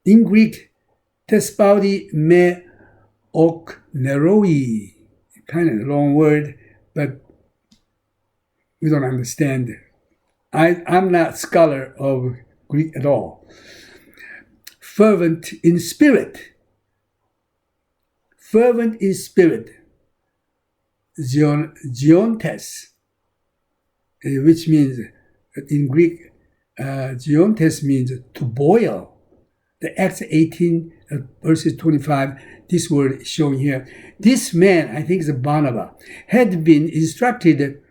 In Greek, tespaudi me ok neroi, kind of a long word, but we don't understand it. I'm not scholar of Greek at all. Fervent in spirit. fervent in spirit, geontes, which means, in Greek, geontes means to boil. The Acts 18, verses 25, this word is shown here. This man, I think it's Barnabas, had been instructed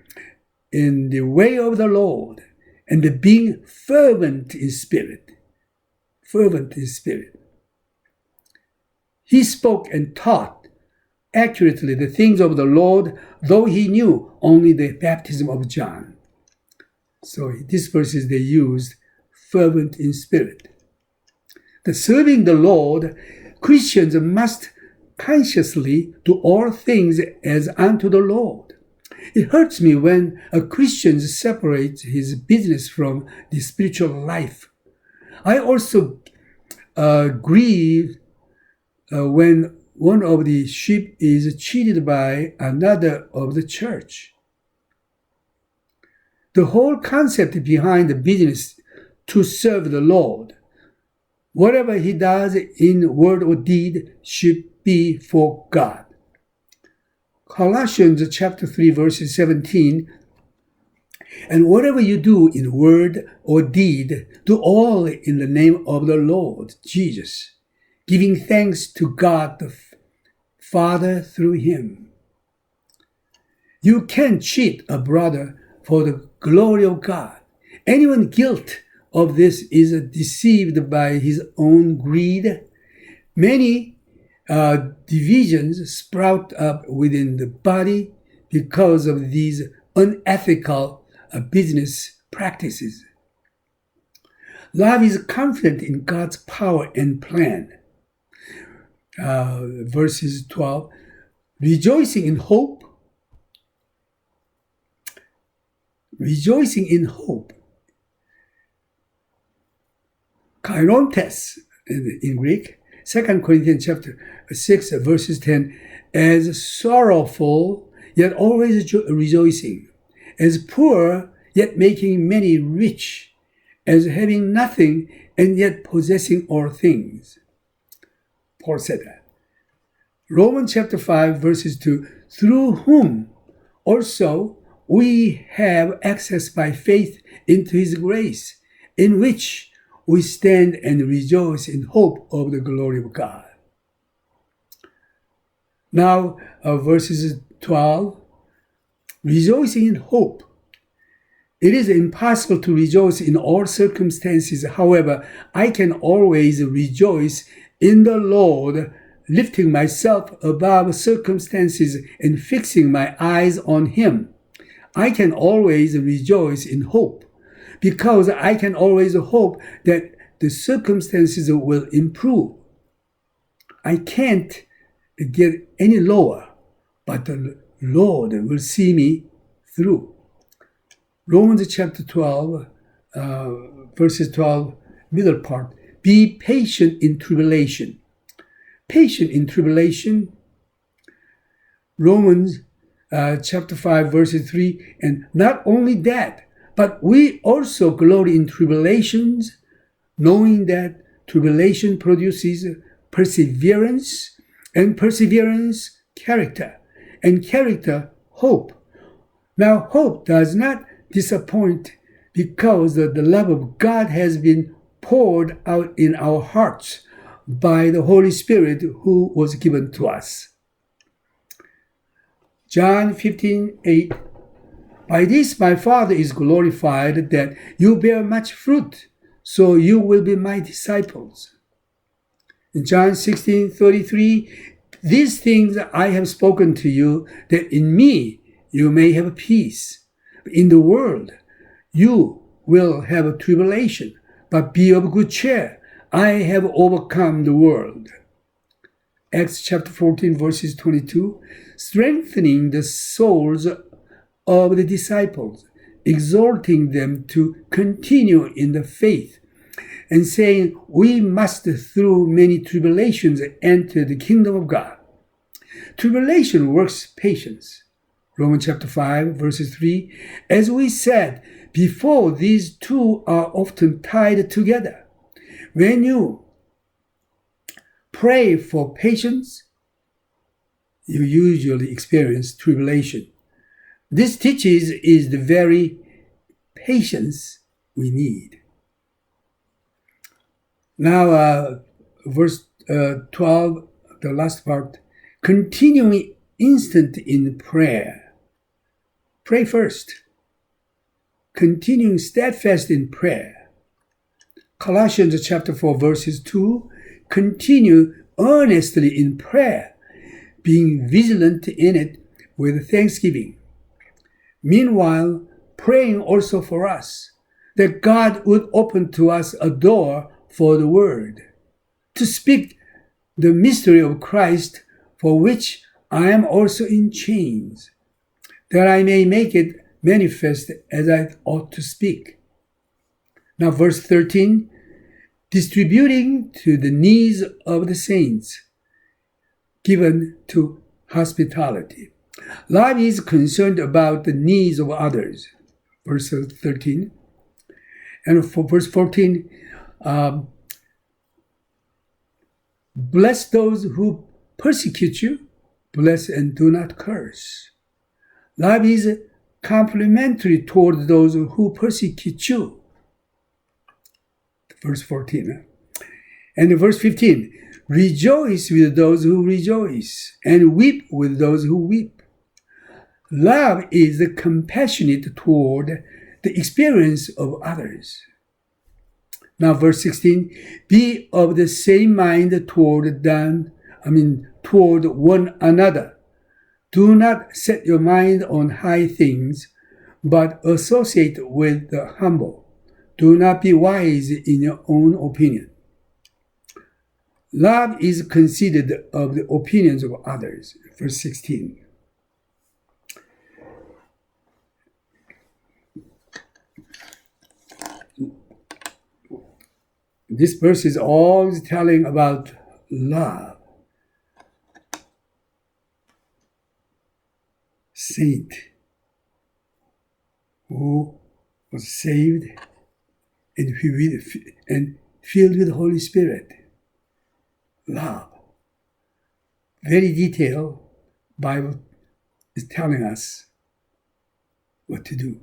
in the way of the Lord and being fervent in spirit. Fervent in spirit. He spoke and taught accurately the things of the Lord, though he knew only the baptism of John. So these verses they used fervent in spirit. The serving the Lord, Christians must consciously do all things as unto the Lord. It hurts me when a Christian separates his business from the spiritual life. I also grieve when one of the sheep is cheated by another of the church. The whole concept behind the business to serve the Lord, whatever he does in word or deed, should be for God. Colossians chapter 3, verse 17, and whatever you do in word or deed, do all in the name of the Lord Jesus, giving thanks to God the Father through him. You can't cheat a brother for the glory of God. Anyone guilty of this is deceived by his own greed. Many divisions sprout up within the body because of these unethical business practices. Love is confident in God's power and plan. Verses 12, rejoicing in hope. Rejoicing in hope. Kairontes in Greek. 2 Corinthians chapter 6, verses 10, as sorrowful, yet always rejoicing, as poor, yet making many rich, as having nothing, and yet possessing all things. Paul said that. Romans chapter 5, verses 2, through whom also we have access by faith into his grace, in which we stand and rejoice in hope of the glory of God. Now, verses 12, rejoicing in hope. It is impossible to rejoice in all circumstances. However, I can always rejoice in the Lord, lifting myself above circumstances and fixing my eyes on him. I can always rejoice in hope, because I can always hope that the circumstances will improve. I can't get any lower, but the Lord will see me through. Romans chapter 12, verses 12, middle part. Be patient in tribulation. Patient in tribulation. Romans chapter 5, verses 3. And not only that, but we also glory in tribulations, knowing that tribulation produces perseverance, and perseverance, character, and character, hope. Now, hope does not disappoint because the love of God has been poured out in our hearts by the Holy Spirit who was given to us. John 15:8. By this my Father is glorified, that you bear much fruit, so you will be my disciples. In John 16:33, these things I have spoken to you, that in me you may have peace. In the world you will have a tribulation, but be of good cheer. I have overcome the world. Acts chapter 14, verses 22, strengthening the souls of the disciples, exhorting them to continue in the faith, and saying, we must through many tribulations enter the kingdom of God. Tribulation works patience. Romans chapter 5, verses 3, as we said before, these two are often tied together. When you pray for patience, you usually experience tribulation. This teaches is the very patience we need. Now, verse 12, the last part, continuing instant in prayer. Pray first. Continuing steadfast in prayer. Colossians chapter 4, verses 2, continue earnestly in prayer, being vigilant in it with thanksgiving. Meanwhile, praying also for us, that God would open to us a door for the word, to speak the mystery of Christ, for which I am also in chains, that I may make it manifest as I ought to speak. Now, verse 13, distributing to the needs of the saints, given to hospitality. Love is concerned about the needs of others. Verse 13. And for verse 14, bless those who persecute you, bless and do not curse. Love is complimentary toward those who persecute you. Verse 14. And verse 15, rejoice with those who rejoice, and weep with those who weep. Love is compassionate toward the experience of others. Now, verse 16, be of the same mind toward one another. Do not set your mind on high things, but associate with the humble. Do not be wise in your own opinion. Love is considered of the opinions of others. Verse 16. This verse is always telling about love. Saint who was saved and filled with the Holy Spirit. Love. Very detailed. Bible is telling us what to do.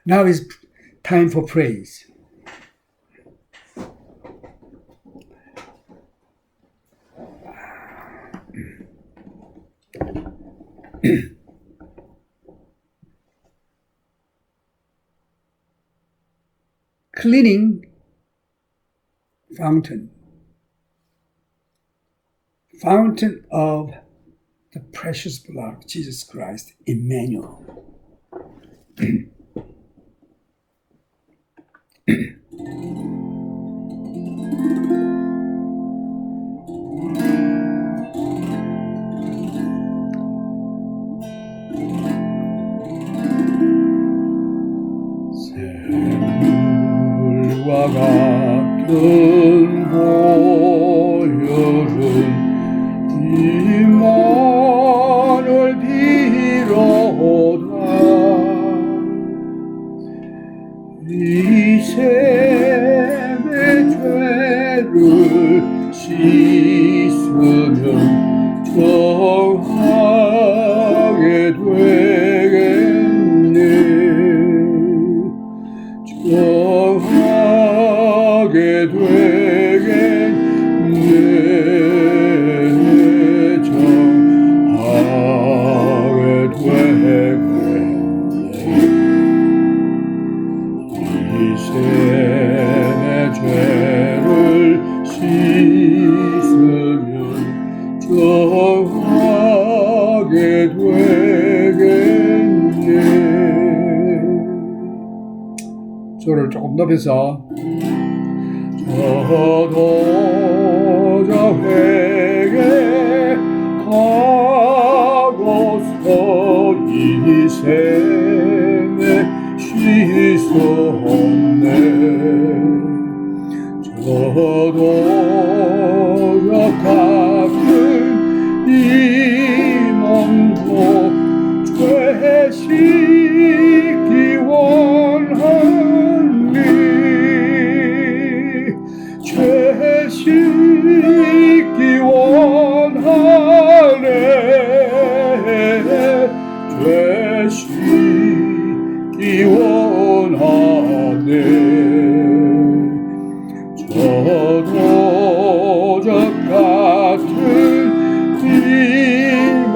Now is time for praise. Cleaning fountain of the precious blood of Jesus Christ, Emmanuel. 샘물과 같은 보혈은 이만을 빌어오다. 이 샘의 죄를 씻으면 정하게 되겠네. 정하게 되겠네. 정하게 되겠네. 이 샘의 죄를 씻으면 정하게 되겠네. 소리를 조금 높여서 저도 저 회개하고서 이 샘에 씻었네. 저도 저 같은 이 몸도 죄 씻기 원하니 죄 씻기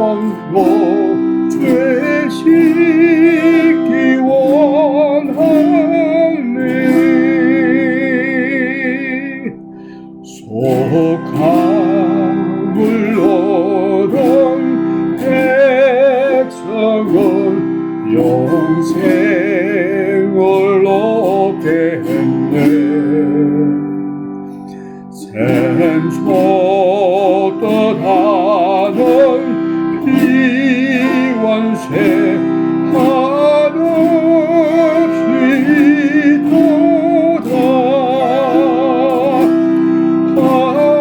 영도 죄 씻기 원하네. 속함을 얻은 백성은 영생을 얻게 했네. 샘솟 떠나는 피원새 한없이 도다.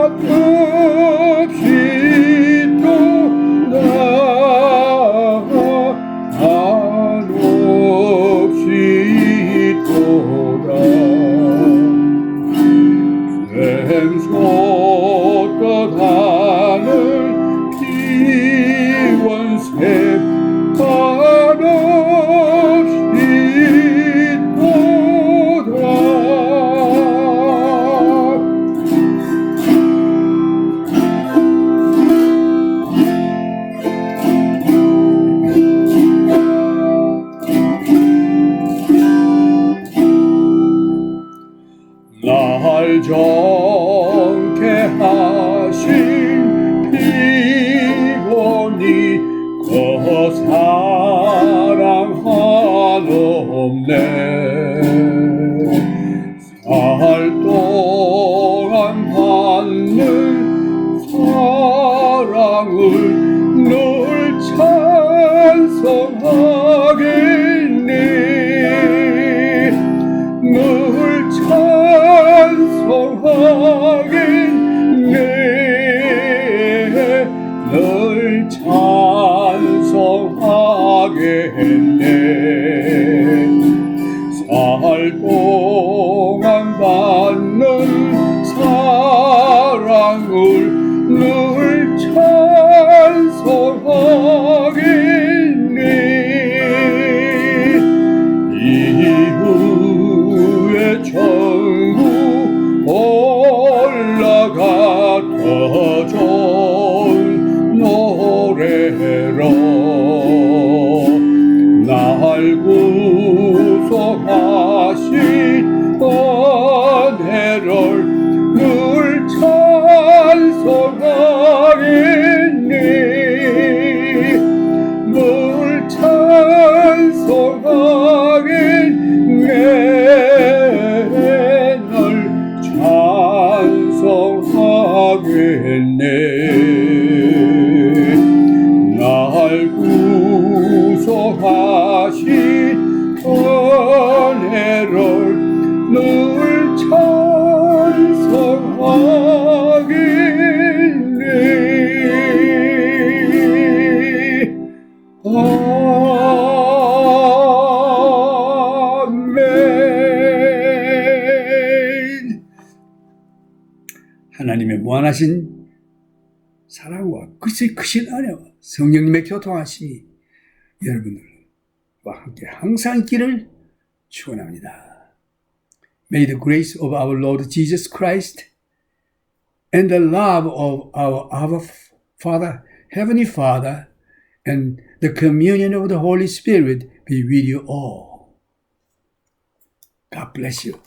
한없이 도다. 한없이 도다. 샘솟떠가는 피원새 한없이 도다. 날 정케 하신 피곤이 그 사랑 한없네. 살 동안 받는 사랑을 늘 찬송하겠네. 늘 찬송하겠네. 늘 찬송하겠네. 살 동안 받는 사랑을 늘 찬송하겠네. 이후에 천국 올라가 더 좋은 노래로 날 구속하신 은혜를 늘 찬송하겠네. 늘 찬송하겠네. 늘 찬송하겠네. 날 구속하신 은혜를 늘 찬송하겠네. 아멘. 하나님의 무한하신 사랑과 크신 은혜와 성령님의 교통하심이 여러분들과 함께 항상 있기를 축원합니다. May the grace of our Lord Jesus Christ and the love of our Father, Heavenly Father, and the communion of the Holy Spirit be with you all. God bless you.